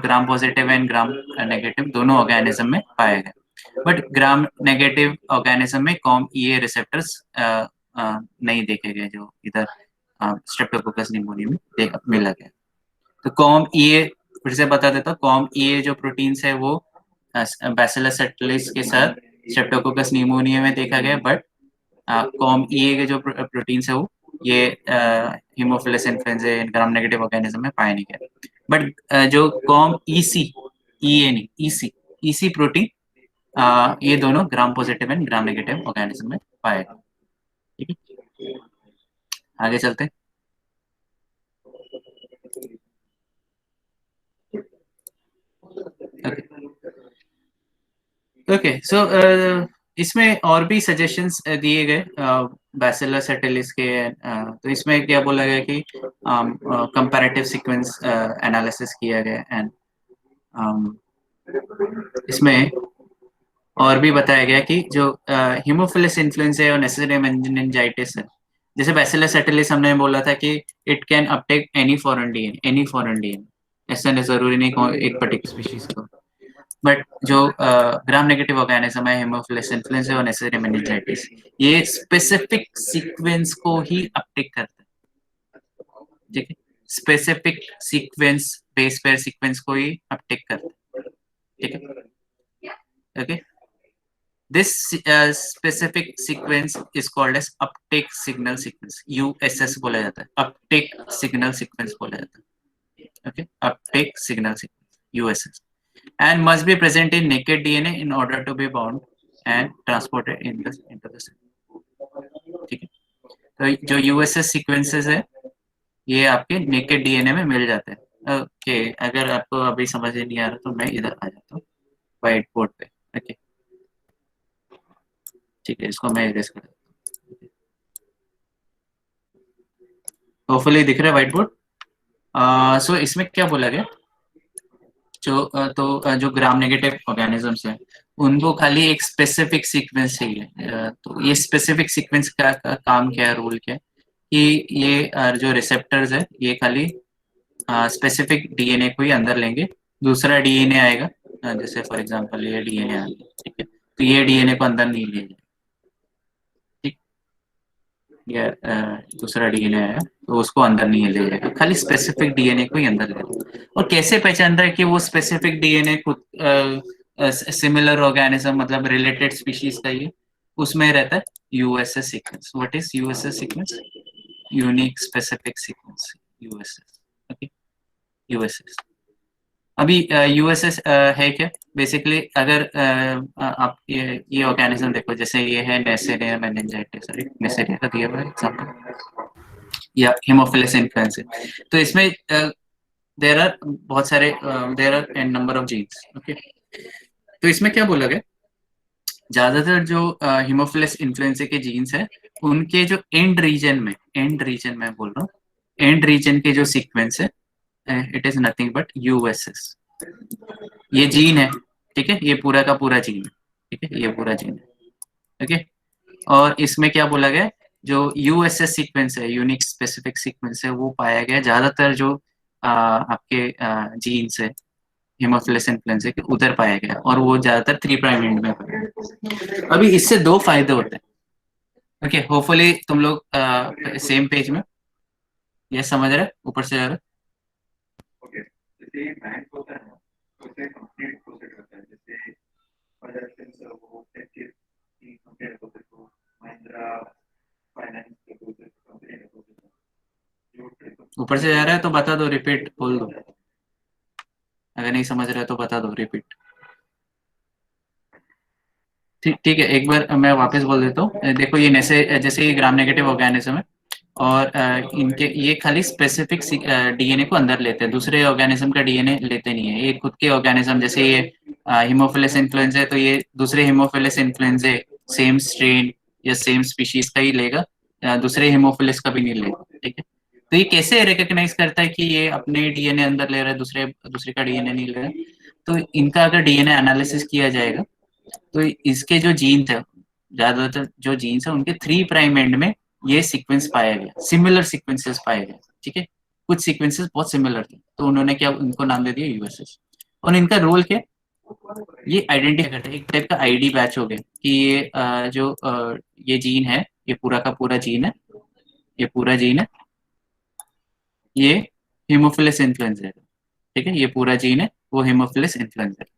gram positive and gram negative दोनों ऑर्गेनिज्म में पाया गया, बट ग्राम नेगेटिव ऑर्गेनिज्म में कॉम ईए रिसेप्टर्स नहीं देखे गए, जो इधर स्ट्रेप्टोकोकस निमोनिया में मिला गया। तो कॉम ईए फिर से बता देता हूँ, कॉम ईए जो प्रोटीन्स है वो बैसिलस एटिलिस के साथ स्ट्रेप्टोकोकस निमोनिया में देखा गया, बट कॉम ईए के जो प्रोटीन्स है वो ये हीमोफिलस इन्फ्लुएंजा ग्राम नेगेटिव ऑर्गेनिज्म में पाया नहीं गया, बट जो कॉम ईसी, ईए नहीं ईसी, ईसी प्रोटीन ये दोनों ग्राम positive and gram negative organism में पाया गया, ठीक है, आगे चलते हैं। ओके, सो इसमें और भी सजेशंस दिए गए बैसिलस सेटिलिस के, तो इसमें क्या बोला गया कि कंपैरेटिव सीक्वेंस एनालिसिस किया गया एंड इसमें और भी बताया गया कि जो हीमोफिलस इन्फ्लुएंजा है और नेसेसरी मेनिंजाइटिस है, जैसे बैसिलस सेटिलिस हमने बोला था कि it can Uptake any foreign DNA, any foreign DNA, ऐसा नहीं जरूरी नहीं एक पर्टिकुलर स्पीशीज को, बट जो ग्राम नेगेटिव ऑर्गेनिज्म है हेमोफिलस इन्फ्लुएंजा और नेसेसरी मेनिंजाइटिस, ये स्पेसिफिक सीक्वेंस को ही अपटेक करता है, ठीक है, specific sequence, base pair sequence को ही अपटेक करता है, ठीक है, okay. This specific sequence is called as uptake signal sequence, USS बोला जाता है, uptake signal sequence बोला जाता है, okay, uptake signal sequence, USS, and must be present in naked DNA in order to be bound and transported into the cell, ठीक है। तो जो USS sequences है ये आपके naked DNA में मिल जाते हैं, ओके। अगर आपको अभी समझ नहीं आ रहा तो मैं इधर आ जाता हूँ व्हाइट बोर्ड पे, ओके, ठीक है, इसको मैं इरेज कर देता हूँ, होपफुली दिख रहा है व्हाइट बोर्ड। सो इसमें क्या बोला गया, जो ग्राम नेगेटिव ऑर्गेनिजम्स हैं उनको खाली एक स्पेसिफिक सीक्वेंस चाहिए, तो ये स्पेसिफिक सीक्वेंस का काम क्या है, रोल क्या है, कि ये जो रिसेप्टर्स है ये खाली स्पेसिफिक डीएनए को ही अंदर लेंगे, दूसरा डीएनए आएगा, जैसे फॉर एग्जांपल ये डीएनए आ गया, ठीक है, तो ये डीएनए को अंदर नहीं लेंगे, ठीक, या दूसरा डीएनए आया तो उसको अंदर नहीं ले जाएगा, खाली स्पेसिफिक डीएनए को ही अंदर लेगा। और कैसे पहचान रहा है कि वो स्पेसिफिक डीएनए खुद सिमिलर ऑर्गेनिज्म मतलब रिलेटेड स्पीशीज का ही, उसमें रहता है USS sequence. What is USS sequence? Unique specific sequence, USS, okay, USS. अभी यूएसएस है क्या, बेसिकली अगर आप ये ऑर्गेनिज्म देखो, जैसे ये है नेसेरिया मेनिंजाइटिस, नेसेरिया का दिया हुआ एग्जांपल, या हेमोफिलस इन्फ्लुएंजा, तो इसमें देयर आर बहुत सारे, there are an number of genes, okay. तो इसमें क्या बोला गया, ज्यादातर जो हेमोफिलस इन्फ्लुएंजा के जीन्स है उनके जो एंड रीजन में बोल रहा हूँ, एंड रीजन के जो सीक्वेंस है, it is nothing but USS, ये जीन है, ठीक है, ये पूरा का पूरा जीन है, ठीक है, ये पूरा जीन है, ओके। और इसमें क्या बोला गया, जो यूएसएस सीक्वेंस है, यूनिक स्पेसिफिक सीक्वेंस है, वो पाया गया ज्यादातर जो आपके जीन्स है हेमोफिलस इन्फ्लुएंजा के उधर पाया गया, और वो ज्यादातर 3 प्राइम एंड में पाया गया। अभी इससे 2 फायदे होते हैं, ओके, होपफुली तुम लोग सेम पेज में ये समझ रहे, ऊपर से जा रहे, ऊपर से जा रहा है तो बता दो, रिपीट बोल दो, अगर नहीं समझ रहे तो बता दो, रिपीट, ठीक, ठीक है, एक बार मैं वापस बोल देता हूँ। देखो ये जैसे ये ग्राम नेगेटिव ऑर्गेनिज्म है, और इनके ये खाली स्पेसिफिक डीएनए को अंदर लेते हैं, दूसरे ऑर्गेनिज्म का डीएनए लेते नहीं है, ये खुद के ऑर्गेनिज्म, जैसे ये हीमोफिलस इन्फ्लुएंजा है तो ये दूसरे हीमोफिलस इन्फ्लुएंजा सेम स्ट्रेन या सेम स्पीशीज का ही लेगा, दूसरे हीमोफिलस का भी नहीं लेगा, ठीक है। तो ये कैसे रिकॉग्नाइज करता है कि ये अपने डीएनए अंदर ले रहा है, दूसरे का डीएनए नहीं ले रहा है? तो इनका अगर डीएनए एनालिसिस किया जाएगा तो इसके जो जीन्स है, ज्यादातर जो जीन्स है उनके 3 प्राइम एंड में ये सीक्वेंस पाया गया, सिमिलर सीक्वेंसेस पाए गए, ठीक है, कुछ सीक्वेंसेस बहुत सिमिलर थे, तो उन्होंने क्या उनको नाम दे दिया यूएसएस। और इनका रोल क्या, ये आइडेंटिफाई करते हैं, एक टाइप का आईडी बैच हो गया कि ये ये जीन है, ये पूरा का पूरा जीन है, ये पूरा जीन है, ये हीमोफिलस इन्फ्लुएंजा है, ठीक है, ये पूरा जीन है वो हीमोफिलस इन्फ्लुएंजा है,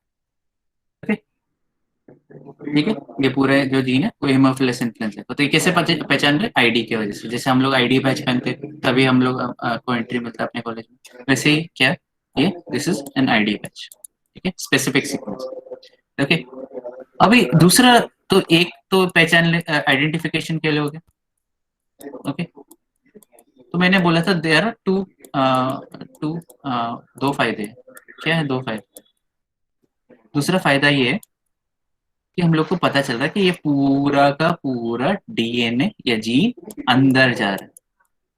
ठीक है, ये पूरे जो जीन है वो हेमोफिलस इन्फ्लुएंजा है। तो ये कैसे पहचान रहे, आईडी की वजह से, जैसे हम लोग आईडी बैच पहनते तभी हम लोग को एंट्री मिलता है अपने कॉलेज में, वैसे ही क्या ये this is an ID batch, ठीक है, स्पेसिफिक सीक्वेंस, ओके। अभी दूसरा, तो एक तो पहचान आइडेंटिफिकेशन के लिए हो गया, ओके। तो मैंने बोला था देयर आर टू 2 फायदे, क्या है 2 फायदे। दूसरा फायदा ये है कि हम लोग को पता चल रहा है कि ये पूरा का पूरा डीएनए या जीन अंदर जा रहा है।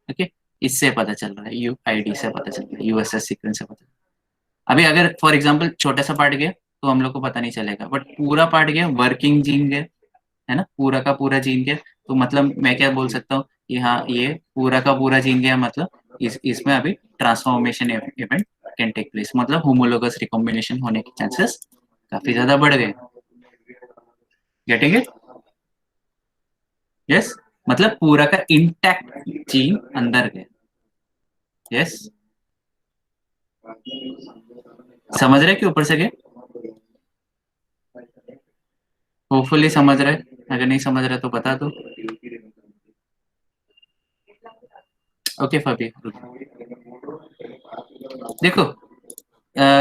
ओके, इससे पता चल रहा है, यूआईडी से पता चल रहा है, यूएसएस सीक्वेंस से पता। अभी अगर फॉर एग्जांपल छोटा सा पार्ट गया तो हम लोग को पता नहीं चलेगा, बट पूरा पार्ट गया, वर्किंग जीन गया, है ना, पूरा का पूरा जीन गया, तो मतलब मैं क्या बोल सकता हूँ कि हाँ ये पूरा का पूरा जीन गया, मतलब इसमें अभी transformation event can take place, मतलब होमोलोगस रिकॉम्बिनेशन होने के चांसेस काफी ज्यादा बढ़ गए। Getting it? यस, मतलब पूरा का इंटैक्ट जीन अंदर गया। यस, समझ रहे कि ऊपर से गए? होपफुली समझ रहे, अगर नहीं समझ रहे तो बता दो। ओके फबी, देखो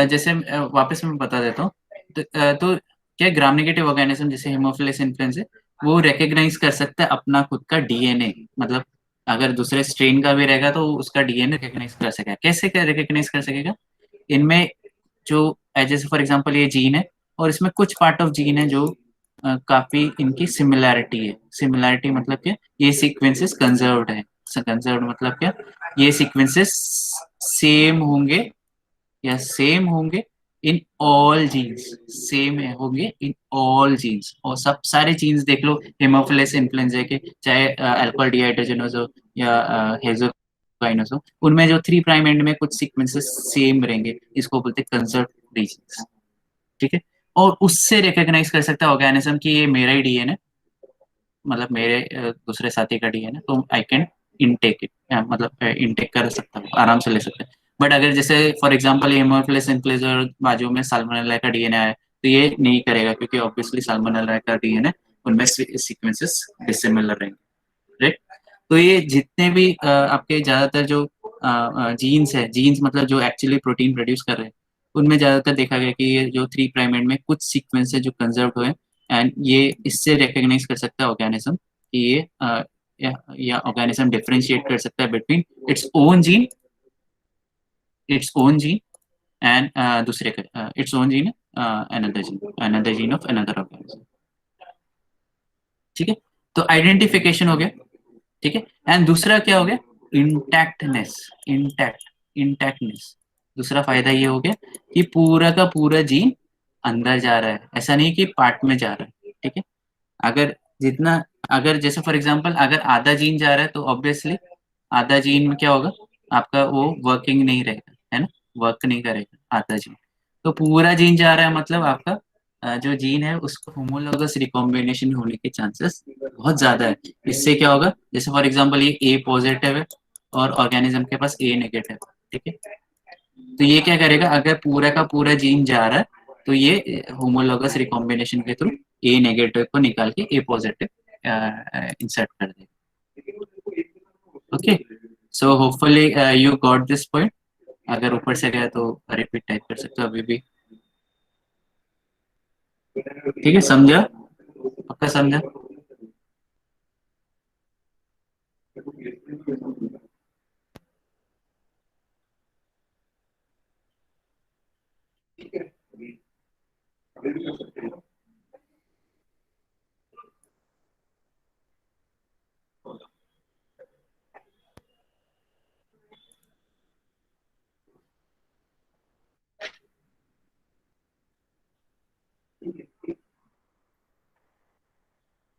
जैसे वापस मैं बता देता हूँ। तो क्या ग्राम नेगेटिव ऑर्गेनिज्म जैसे हेमोफिलस इन्फ्लुएंजा वो रिकग्नाइज कर सकता है अपना खुद का डीएनए, मतलब अगर दूसरे स्ट्रेन का भी रहेगा तो उसका डीएनए रिकग्नाइज कर सकेगा। कैसे रिकग्नाइज कर सकेगा? इनमें जो जैसे फॉर एग्जांपल ये जीन है और इसमें कुछ पार्ट ऑफ जीन है जो काफी इनकी सिमिलैरिटी है। सिमिलैरिटी मतलब क्या? ये सीक्वेंसेस कंजर्व्ड है। कंजर्व्ड मतलब क्या? ये सीक्वेंसेस सेम होंगे या सेम होंगे इन ऑल जीन्स, सेम होंगे इन ऑल जीन्स, और सब सारे जीन्स देख लो हेमोफिलस इन्फ्लुएंजा के, चाहे अल्कोहल डिहाइड्रोजनोज हो या हेक्सोकाइनोज हो, उनमें जो 3 प्राइम एंड में कुछ सीक्वेंसेस सेम रहेंगे, इसको बोलते हैं कंजर्व रीजन्स। ठीक है, और उससे रिकॉग्नाइज कर सकता है ऑर्गेनिज्म कि ये मेरा ही डीएनए, मतलब मेरे दूसरे साथी का डीएनए, तो आई कैन इनटेक इट, मतलब इनटेक कर सकता हूँ, आराम से ले सकते हैं। बट अगर जैसे फॉर एग्जांपल हेमोफिलस इन्फ्लुएंजा और बाजू में साल्मोनेला का डीएनए आया तो ये नहीं करेगा, क्योंकि ऑब्वियसली साल्मोनेला का डीएनए उनमें सीक्वेंसेस डिसिमिलर रहेंगे, राइट? तो ये जितने भी आपके ज्यादातर जो जीन्स है, जीन्स मतलब जो एक्चुअली प्रोटीन प्रोड्यूस कर रहे हैं, उनमें ज्यादातर देखा गया कि ये जो 3 प्राइम एंड में कुछ सीक्वेंस है जो कंजर्व हुए, एंड ये इससे रिकॉग्नाइज कर सकता है ऑर्गेनिज्म कि ये या ऑर्गेनिज्म डिफरेंशिएट कर सकता है between its own gene and दूसरे का its own gene, another gene of another organism. ठीक है, तो आइडेंटिफिकेशन हो गया। ठीक है, एंड दूसरा क्या हो गया? इंटैक्टनेस। इंटैक्टनेस, दूसरा फायदा ये हो गया कि पूरा का पूरा जीन अंदर जा रहा है, ऐसा नहीं कि पार्ट में जा रहा है। ठीक है, अगर जितना, अगर जैसे फॉर एग्जांपल अगर आधा जीन जा रहा है तो ऑब्वियसली आधा जीन में क्या होगा, आपका वो वर्किंग नहीं रहेगा, है ना, वर्क नहीं करेगा आधा जीन। तो पूरा जीन जा रहा है मतलब आपका जो जीन है उसको होमोलोगस रिकॉम्बिनेशन होने के चांसेस बहुत ज्यादा है। इससे क्या होगा, जैसे फॉर एग्जांपल ये ए पॉजिटिव है और ऑर्गेनिज्म के पास ए नेगेटिव है। ठीक है, तो ये क्या करेगा, अगर पूरा का पूरा जीन जा रहा है तो ये होमोलोगस रिकॉम्बिनेशन के थ्रू ए नेगेटिव को निकाल के ए पॉजिटिव इंसर्ट कर देगा। Okay, so hopefully you got this point. अगर ऊपर से गया तो रिपीट टाइप कर सकते हो अभी भी। ठीक है, समझा? पक्का समझा?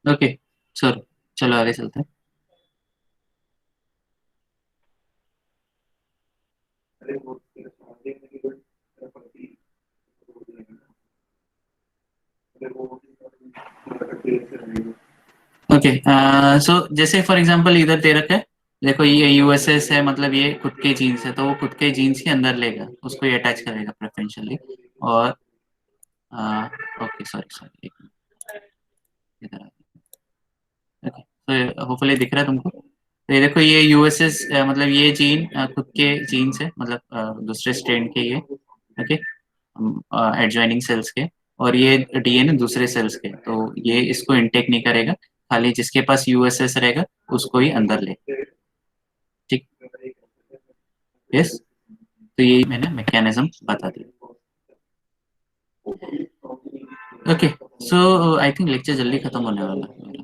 ओके, चलो चलो आगे चलते हैं। ओके, सो जैसे फॉर एग्जांपल इधर दे रखा है, देखो ये यूएसएस है, मतलब ये खुद के जीन्स है, तो वो खुद के जीन्स के अंदर लेगा, उसको ये अटैच करेगा प्रेफरेंशियली। और ओके सॉरी सॉरी, एक मिनट इधर। ओके, तो होपफुली दिख रहा है तुमको। तो ये देखो ये यूएसएस मतलब ये जीन खुद के जीन्स है, मतलब दूसरे स्ट्रेन के ये। ओके, एडजॉइनिंग सेल्स के, और ये डीएनए दूसरे सेल्स के, तो ये इसको इनटेक नहीं करेगा, खाली जिसके पास यूएसएस रहेगा उसको ही अंदर ले। ठीक, यस, तो यही मैंने मैकेनिज्म बता दिया। Okay, so I think lecture जल्दी खत्म होने वाला है मेरा।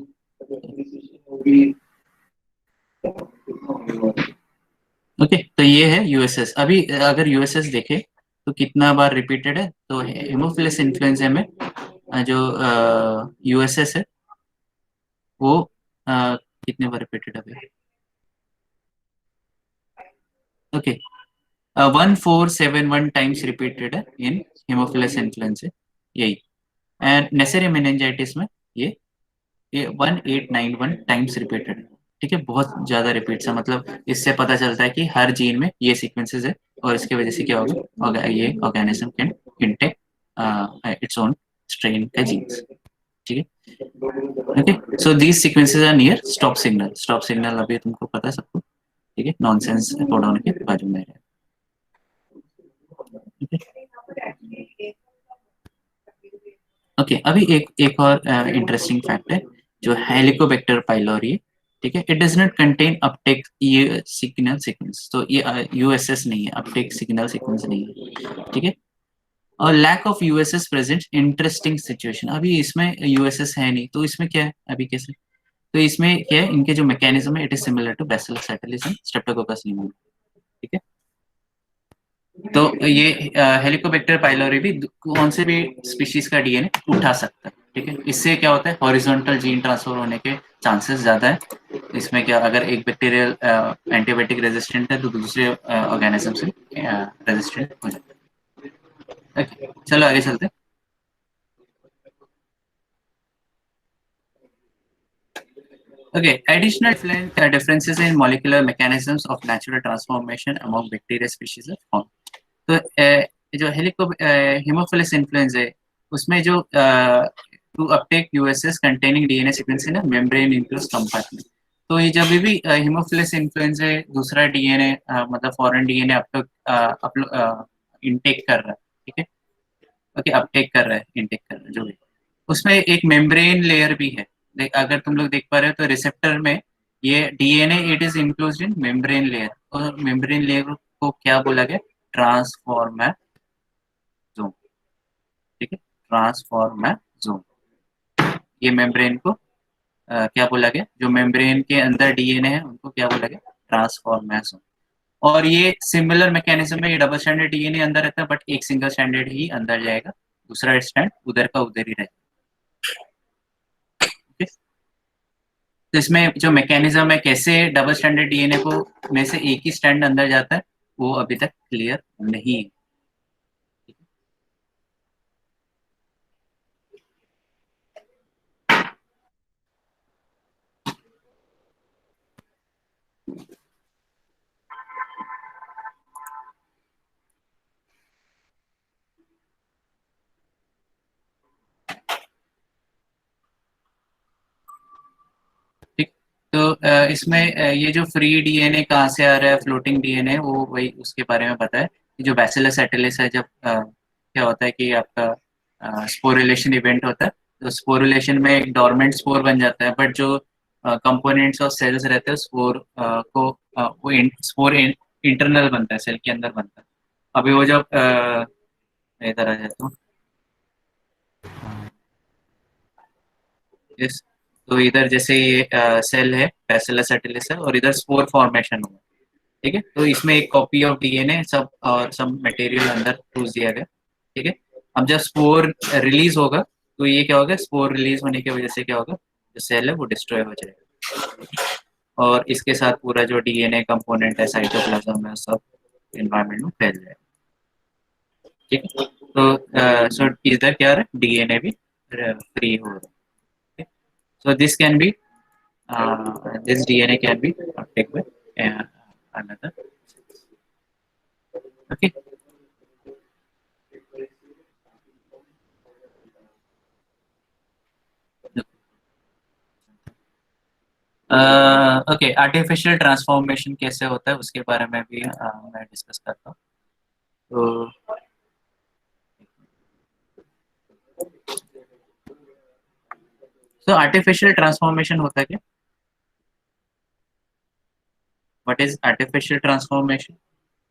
ओके तो ये है यूएसएस। अभी अगर यूएसएस देखे तो कितना बार रिपीटेड है, तो हेमोफिलस इन्फ्लुएंजा में जो यूएसएस है वो कितने बार रिपीटेड है अभी? ओके 1471 टाइम्स रिपीटेड है इन हेमोफिलस इन्फ्लुएंजा, यही। एंड नेसेरी मेनिंजाइटिस में ये 1891 टाइम्स रिपीटेड है। ठीक है, बहुत ज्यादा रिपीट्स है, मतलब इससे पता चलता है कि हर जीन में ये सीक्वेंसेस है और इसके वजह से क्या होगा, ये organism can intake its own strain का जीन्स। ठीक है, okay. So these sequences are near stop signal. Stop signal अभी तुमको पता है सबको, ठीक है, नॉनसेंस कोडॉन के बाजू में है। ओके अभी एक और इंटरेस्टिंग फैक्ट है जो हेलिकोबैक्टर पाइलोरी, ठीक है, it does not contain Uptake ये सिग्नल सीक्वेंस। तो ये यूएसएस नहीं है, अपटेक सिग्नल सीक्वेंस नहीं है, ठीक है। और lack of USS present interesting situation. अभी इसमें यूएसएस है नहीं तो इसमें क्या है अभी कैसे, तो इसमें क्या है, इनके जो मैकेनिज्म है it is similar to bacillus subtilis and streptococcus pneumonia, ठीक है। तो ये हेलिकोबैक्टर पाइलोरी भी कौन से भी स्पीशीज का डीएनए उठा सकता है, ठीक है। इससे क्या होता है, हॉरिजॉन्टल जीन ट्रांसफर होने के चांसेस ज्यादा है। इसमें क्या, अगर एक बैक्टीरियल एंटीबायोटिक रेजिस्टेंट है तो दूसरे ऑर्गेनिज्म से रेजिस्टेंट हो जाता है। okay, चलो आगे चलते हैं। Okay, additional differences in molecular mechanisms of natural transformation among bacteria species are found. तो जो हेमोफिलस इन्फ्लुएंजा है उसमें जो to uptake USS containing DNA sequence है ना मेम्ब्रेन इंक्लूस कंपार्टमेंट। तो ये जब भी हेमोफिलस इन्फ्लुएंजा दूसरा डीएनए मतलब फॉरेन डीएनए इनटेक कर रहा है, ठीक है, ओके, अपटेक कर रहा है, इनटेक कर रहा है जो भी, उसमें एक मेम्ब्रेन लेयर भी है। अगर तुम लोग देख पा रहे हो तो रिसेप्टर में ये DNA it is included in membrane layer, और मेम्ब्रेन लेयर को क्या बोला गया, ट्रांसफॉर्मेटोम, ठीक है, ट्रांसफॉर्मेटोम। ये मेम्ब्रेन को क्या बोला गया, जो मेम्ब्रेन के अंदर डीएनए है उनको क्या बोला गया, ट्रांसफॉर्मेटोम। और ये सिमिलर मैकेनिज्म में ये डबल स्टैंडर्ड डीएनए अंदर रहता है बट एक सिंगल स्टैंडर्ड ही अंदर जाएगा, दूसरा स्टैंड उधर का उधर ही रहेगा। तो इसमें जो मैकेनिज्म है कैसे डबल स्टैंडर्ड डीएनए को में से एक ही स्टैंड अंदर जाता है वो अभी तक क्लियर नहीं है। ठीक, तो इसमें ये जो फ्री डीएनए कहाँ से आ रहा है, फ्लोटिंग डीएनए, वो वही उसके बारे में पता है। जो बैसिलस एटिलिस है, जब क्या होता है कि आपका स्पोरिलेशन इवेंट होता है, तो स्पोरिलेशन में एक डोरमेंट स्पोर बन जाता है, बट जो कंपोनेंट्स और सेल्स रहते हैं स्पोर को वो स्पोर इंटरनल बनता है, सेल के अंदर बनता है। अभी वो जब इधर आ जाता हूँ, इस, तो इधर जैसे ये सेल है बैसिलस एटिलिस है और इधर स्पोर फॉर्मेशन हुआ, ठीक है। तो इसमें एक कॉपी ऑफ डीएनए सब और सब मटेरियल अंदर ठूस दिया गया, ठीक है। अब जब स्पोर रिलीज होगा तो ये क्या होगा, स्पोर रिलीज होने की वजह से क्या होगा, जो सेल है वो डिस्ट्रॉय हो जाएगा और इसके साथ पूरा जो डीएनए कंपोनेंट है साइटोप्लाज्म में सब एनवायरनमेंट में फैल जाएगा, ठीक है। तो सो इधर क्या है, डीएनए भी फ्री हो रहा है। So this can be this DNA can be uptake by another. Okay. Okay artificial transformation कैसे होता है उसके बारे में भी मैं डिस्कस करता हूँ। तो आर्टिफिशियल ट्रांसफॉर्मेशन होता है क्या, व्हाट इज आर्टिफिशियल ट्रांसफॉर्मेशन।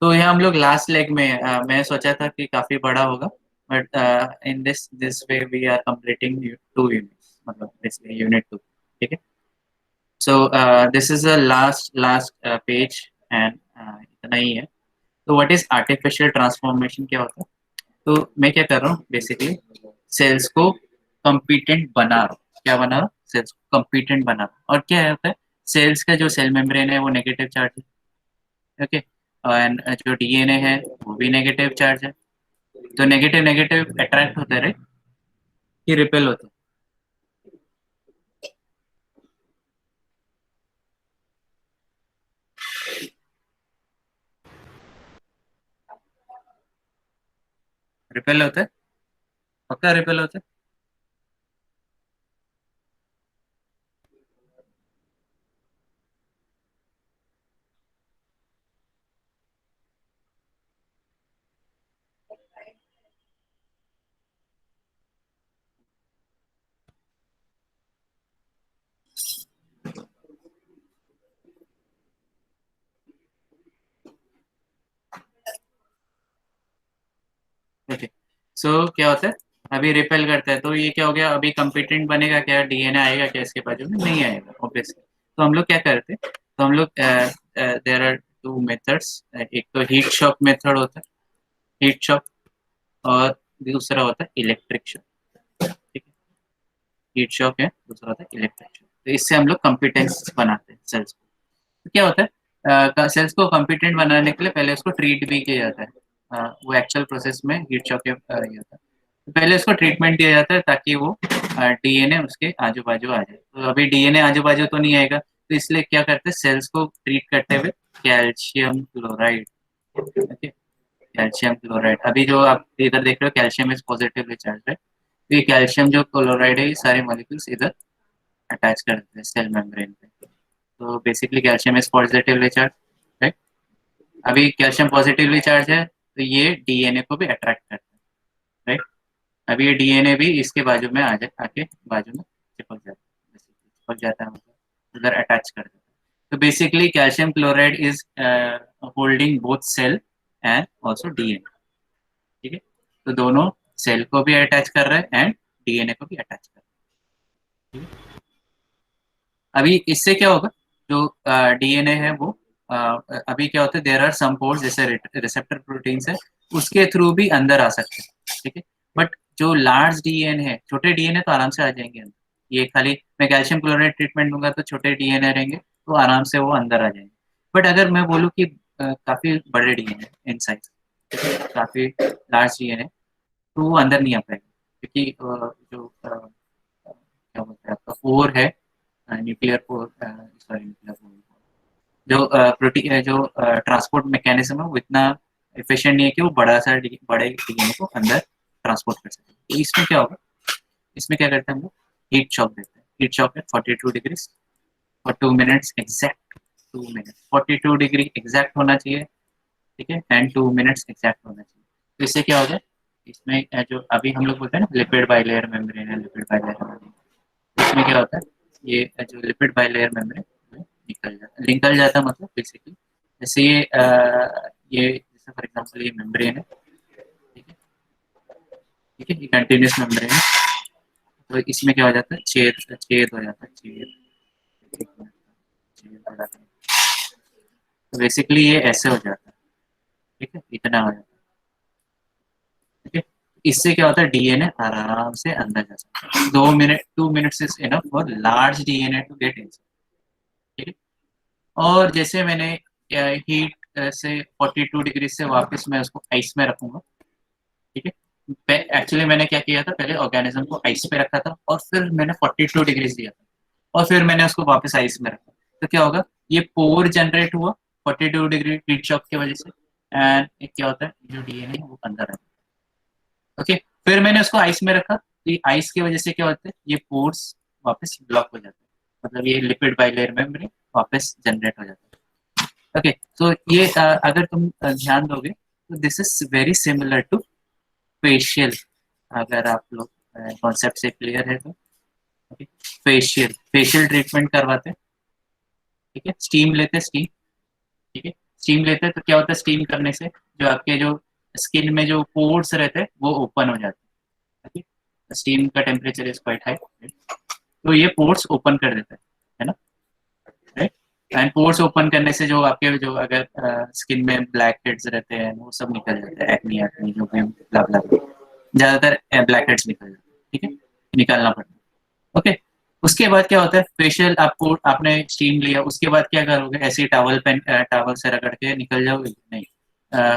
तो ये हम लोग लास्ट लेग में मैं सोचा था कि काफी बड़ा होगा, but in this way we are completing 2 units, मतलब बेसिकली यूनिट 2। ठीक है, so this is the last page and इतना ही है। तो व्हाट इज आर्टिफिशियल ट्रांसफॉर्मेशन, क्या होता है? तो मैं क्या कर रहा हूँ, बेसिकली सेल्स को कम्पिटेंट बना रहा हूँ। क्या बना रहा हूँ? सेल्स को कम्पिटेंट बना रहा हूँ। और क्या होता है, सेल्स का जो सेल मेम्ब्रेन है वो नेगेटिव चार्ज है। ओके, एंड जो डीएनए है वो भी नेगेटिव चार्ज है। तो नेगेटिव नेगेटिव अट्रैक्ट होते रहे कि रिपेल होते? रिपेल होते, पक्का रिपेल होते। ओके, सो क्या होता है, अभी रिपेल करता है तो ये क्या हो गया, अभी कंपिटेंट बनेगा क्या, डीएनए आएगा क्या इसके बाजू में? नहीं आएगा ऑब्वियसली। तो हम लोग क्या करते हैं, तो हम लोग देयर आर 2 मेथड्स। एक तो हीट शॉक मेथड होता है, हीट शॉक, और दूसरा होता है इलेक्ट्रिक शॉक। ठीक है, हीट शॉक है, दूसरा होता है इलेक्ट्रिक शॉक। तो इससे हम लोग कॉम्पिटेंस बनाते हैं सेल्स को। तो क्या होता है, सेल्स को कॉम्पिटेंट बनाने के लिए पहले उसको ट्रीट भी किया जाता है। वो एक्चुअल प्रोसेस में हीट शॉक के ये होता है। तो पहले उसको ट्रीटमेंट दिया जाता है ताकि वो डीएनए उसके आजू बाजू आ जाए। तो अभी डीएनए आजू बाजू तो नहीं आएगा, तो इसलिए क्या करते हैं, सेल्स को ट्रीट करते हुए calcium chloride. Okay, calcium chloride, अभी जो आप इधर देख रहे हो कैल्शियम इज पॉजिटिवली चार्ज है। तो ये कैल्शियम जो क्लोराइड है ये सारे मॉलिक्यूल्स इधर अटैच कर देते हैं सेल मेम्ब्रेन पे। तो basically calcium is positively charge, right? अभी कैल्शियम पॉजिटिवली चार्ज है तो ये डीएनए को भी अट्रैक्ट करता है, राइट? अभी ये डीएनए भी इसके बाजू में आ जाए, आके बाजू में चिपक जाता है, चिपक जाता है मतलब उधर अटैच कर देता है। तो basically calcium chloride is holding both cell and also DNA. ठीक है, तो दोनों सेल को भी अटैच कर रहे हैं एंड डीएनए को भी अटैच कर रहे हैं। अभी इससे क्या होगा, जो डीएनए है वो अभी क्या होता है, देर आर सम पोर्स जैसे रिसेप्टर प्रोटीन्स है, उसके थ्रू भी अंदर आ सकते हैं। ठीक है, बट जो लार्ज डीएनए है, छोटे डीएनए तो आराम से आ जाएंगे अंदर। ये खाली मैं कैल्शियम क्लोराइड ट्रीटमेंट दूंगा तो छोटे डीएनए रहेंगे तो आराम से वो अंदर आ जाएंगे। बट अगर मैं बोलूँ कि काफी बड़े डीएनए इन साइज, काफी लार्ज डीएनए, तो वो अंदर नहीं आ पाएगा, क्योंकि जो क्या बोलते हैं आपका कोर है, nuclear core, sorry nuclear core, जो प्रोटीन जो ट्रांसपोर्ट मैकेनिज्म है वो इतना एफिशिएंट नहीं है कि वो बड़े डीएनए को अंदर ट्रांसपोर्ट कर सके। तो इसमें क्या होगा, इसमें क्या करते हैं हम लोग, हीट शॉक देते हैं। हीट शॉक है 42 डिग्री और 2 minutes exact, 2 minute 42 degree exact होना चाहिए। ठीक है, एंड 2 मिनट्स एग्जैक्ट होना चाहिए। तो इससे क्या होगा, इसमें जो अभी हम लोग बोलते हैं ना लिपिड बाइलेयर मेम्ब्रेन है, लिपिड बाइलेयर मेम्ब्रेन, इसमें क्या होता है, ये जो लिपिड बाइलेयर मेम्ब्रेन निकल जाता है, मतलब बेसिकली जैसे ये जैसे फॉर एग्जांपल ये मेम्ब्रेन है। ठीक है, ठीक है, ये कंटिन्यूस मेम्ब्रेन है। तो इसमें क्या हो जाता है, छेद छेद हो जाता है, छेद हो जाता है। तो बेसिकली ये ऐसे हो जाता है। ठीक है, इतना हो जाता है। ठीक है, इससे क्या होता है, डीएनए आराम से अंदर जा सकता है। 2 minute, 2 minutes is enough for large DNA to get in. ठीक है, और जैसे मैंने हीट से 42 डिग्री से वापस मैं उसको आइस में रखूंगा। ठीक है, एक्चुअली मैंने क्या किया था, पहले ऑर्गेनिज्म को आइस पे रखा था और फिर मैंने 42 डिग्री दिया था और फिर मैंने उसको वापस आइस में रखा। तो क्या होगा, ये पोर जनरेट हुआ 42 डिग्री हीट शॉक की वजह से, एंड क्या होता है, जो डीएनए है वो अंदर है। ओके, फिर मैंने उसको आइस में रखा तो ये आइस की वजह से क्या होता है, ये पोर्स वापस ब्लॉक हो जाते हैं, मतलब ये लिपिड बाइलेयर मेम्ब्रेन वापस जनरेट हो जाता है। ओके, तो ये अगर तुम ध्यान दोगे तो this is very similar to facial. अगर आप लोग कॉन्सेप्ट से क्लियर है तो फेशियल फेशियल ट्रीटमेंट करवाते हैं। ठीक है, स्टीम लेते हैं, स्टीम। ठीक है, स्टीम लेते हैं तो क्या होता है, स्टीम करने से जो आपके जो स्किन में जो पोर्स रहते हैं वो ओपन हो जाते हैं। स्टीम का टेम्परेचर इज क्वाइट हाई, तो ये पोर्स ओपन कर देता है ना, राइट। एंड पोर्स ओपन करने से जो आपके जो अगर स्किन में ब्लैक हेड्स रहते हैं वो सब निकल जाते हैं, एक्नी एक्नी जो भी ब्ला ब्ला, ज्यादातर ब्लैक हेड्स निकल जाते हैं, ठीक है, निकालना पड़ता है। ओके, उसके बाद क्या होता है, फेशियल आपको आपने स्टीम लिया, उसके बाद क्या करोगे, ऐसे टॉवल पेन टॉवल से रगड़ के निकल जाओगे नहीं,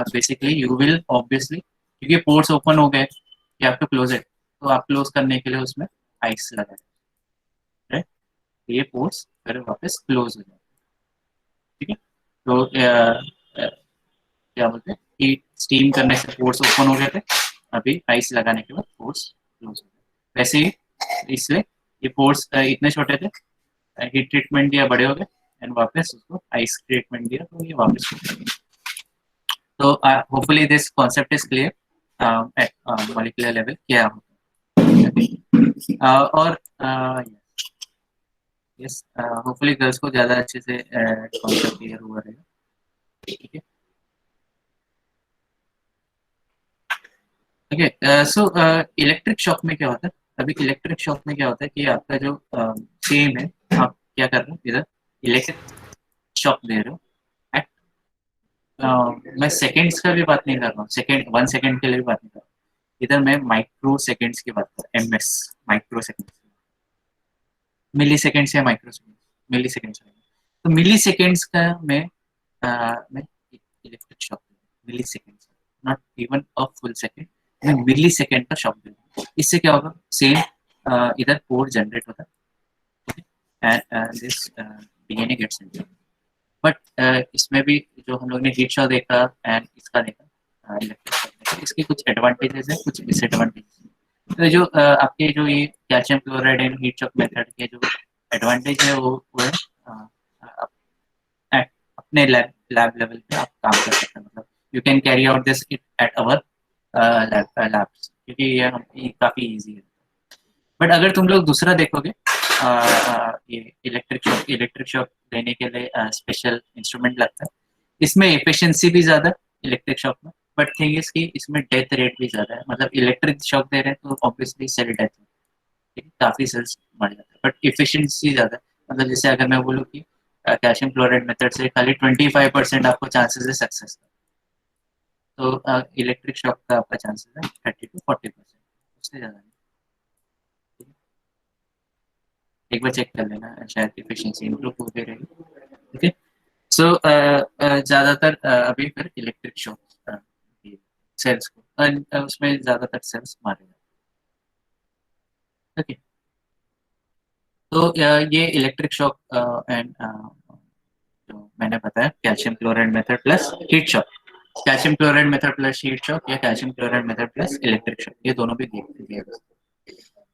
बेसिकली यू विल ऑब्वियसली, क्योंकि पोर्स ओपन हो गए, you have to close it, तो आप क्लोज करने के लिए उसमें आइस लगा है, ये पोर्स फिर वापस क्लोज हो जाए, ठीक है। तो क्या बोलते हैं कि स्टीम करने से पोर्स ओपन हो गए थे, अभी आइस लगाने के बाद पोर्स क्लोज हो गए। वैसे ही इसलिए ये पोर्स इतने छोटे थे, हीट ट्रीटमेंट दिया बड़े हो गए, एंड वापस उसको आइस ट्रीटमेंट दिया तो ये वापस हो गए। तो hopefully this concept is clear eight molecular level क्या होता है। और यस, होपफुली गर्ल्स को ज़्यादा अच्छे से कॉन्सेप्ट क्लियर हुआ रहेगा, ठीक है। ओके, सो इलेक्ट्रिक शॉक में क्या होता है, अभी इलेक्ट्रिक शॉक में क्या होता है कि आपका जो सेम है, आप क्या कर रहे हो, इधर इलेक्ट्रिक शॉक दे रहे हो at, मैं सेकेंड्स का भी बात नहीं कर रहा हूँ, सेकेंड 1 सेकेंड के लिए भी बात नहीं कर रहा हूँ, इधर मैं माइक्रो सेकेंड्स की बात कर रहा हूँ, MS, microseconds, milliseconds या माइक्रो सेकेंड्स, मिली सेकेंड्स, तो मिली सेकेंड्स का मैं electric shock, milliseconds, not even a full second, मैं मिली सेकेंड का शॉक दूंगा। इससे क्या होगा, सेम इधर पोर जनरेट होता है and this DNA gets into, but इसमें भी जो हम लोग ने हीट शॉक देखा एंड इसका देखा, इलेक्ट्रिक शॉक देखा, इसके कुछ एडवांटेजेस हैं, कुछ डिसएडवांटेजेस हैं। तो जो आपके जो ये calcium chloride and heat shock method के जो एडवांटेज है वो है, आप अपने लैब लैब लेवल पे आप काम कर सकते हैं, मतलब you can carry out this at our labs, क्योंकि ये हम काफ़ी इजी है। बट अगर तुम लोग दूसरा देखोगे, ये इलेक्ट्रिक शॉक लेने के लिए स्पेशल इंस्ट्रूमेंट लगता है, इसमें एफिशिएंसी भी ज़्यादा इलेक्ट्रिक शॉक में, बट थिंग इज कि इसमें डेथ रेट भी ज़्यादा है, मतलब इलेक्ट्रिक शॉक दे रहे हैं तो ऑब्वियसली सेल डेथ है, काफ़ी सेल्स मर जाते हैं, बट एफिशिएंसी ज़्यादा है। मतलब जैसे अगर मैं बोलूँ कि कैल्शियम क्लोराइड मेथड से खाली 25% आपको चांसेस है सक्सेस का, तो इलेक्ट्रिक शॉक का आपका चांसेस है 30 to 40%, उससे ज़्यादा नहीं। एक बार चेक कर लेना, शायद एफिशिएंसी इंप्रूव हो गई रहेगी, ठीक है। सो ज़्यादातर अभी फिर इलेक्ट्रिक शॉक सेल्स को उसमें ज़्यादातर सेल्स मारे जाते, ओके। तो ये इलेक्ट्रिक शॉक एंड जो मैंने बताया calcium chloride method plus heat shock, calcium chloride method plus heat shock या calcium chloride method plus electric shock, ये दोनों भी देख दिए,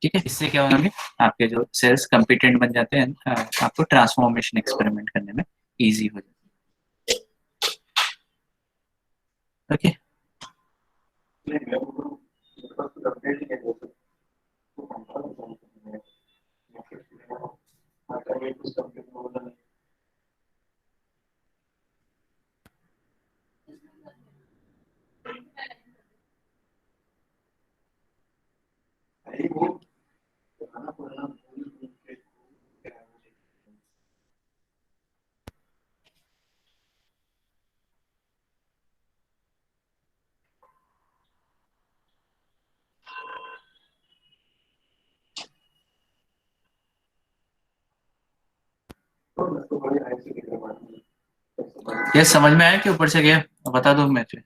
ठीक है। इससे क्या होंगे, आपके जो सेल्स कंपिटेंट बन जाते हैं, आपको ट्रांसफॉर्मेशन एक्सपेरिमेंट करने में इजी हो जाता है, ओके। ये समझ में आया कि ऊपर से गया, बता दो मैं फिर।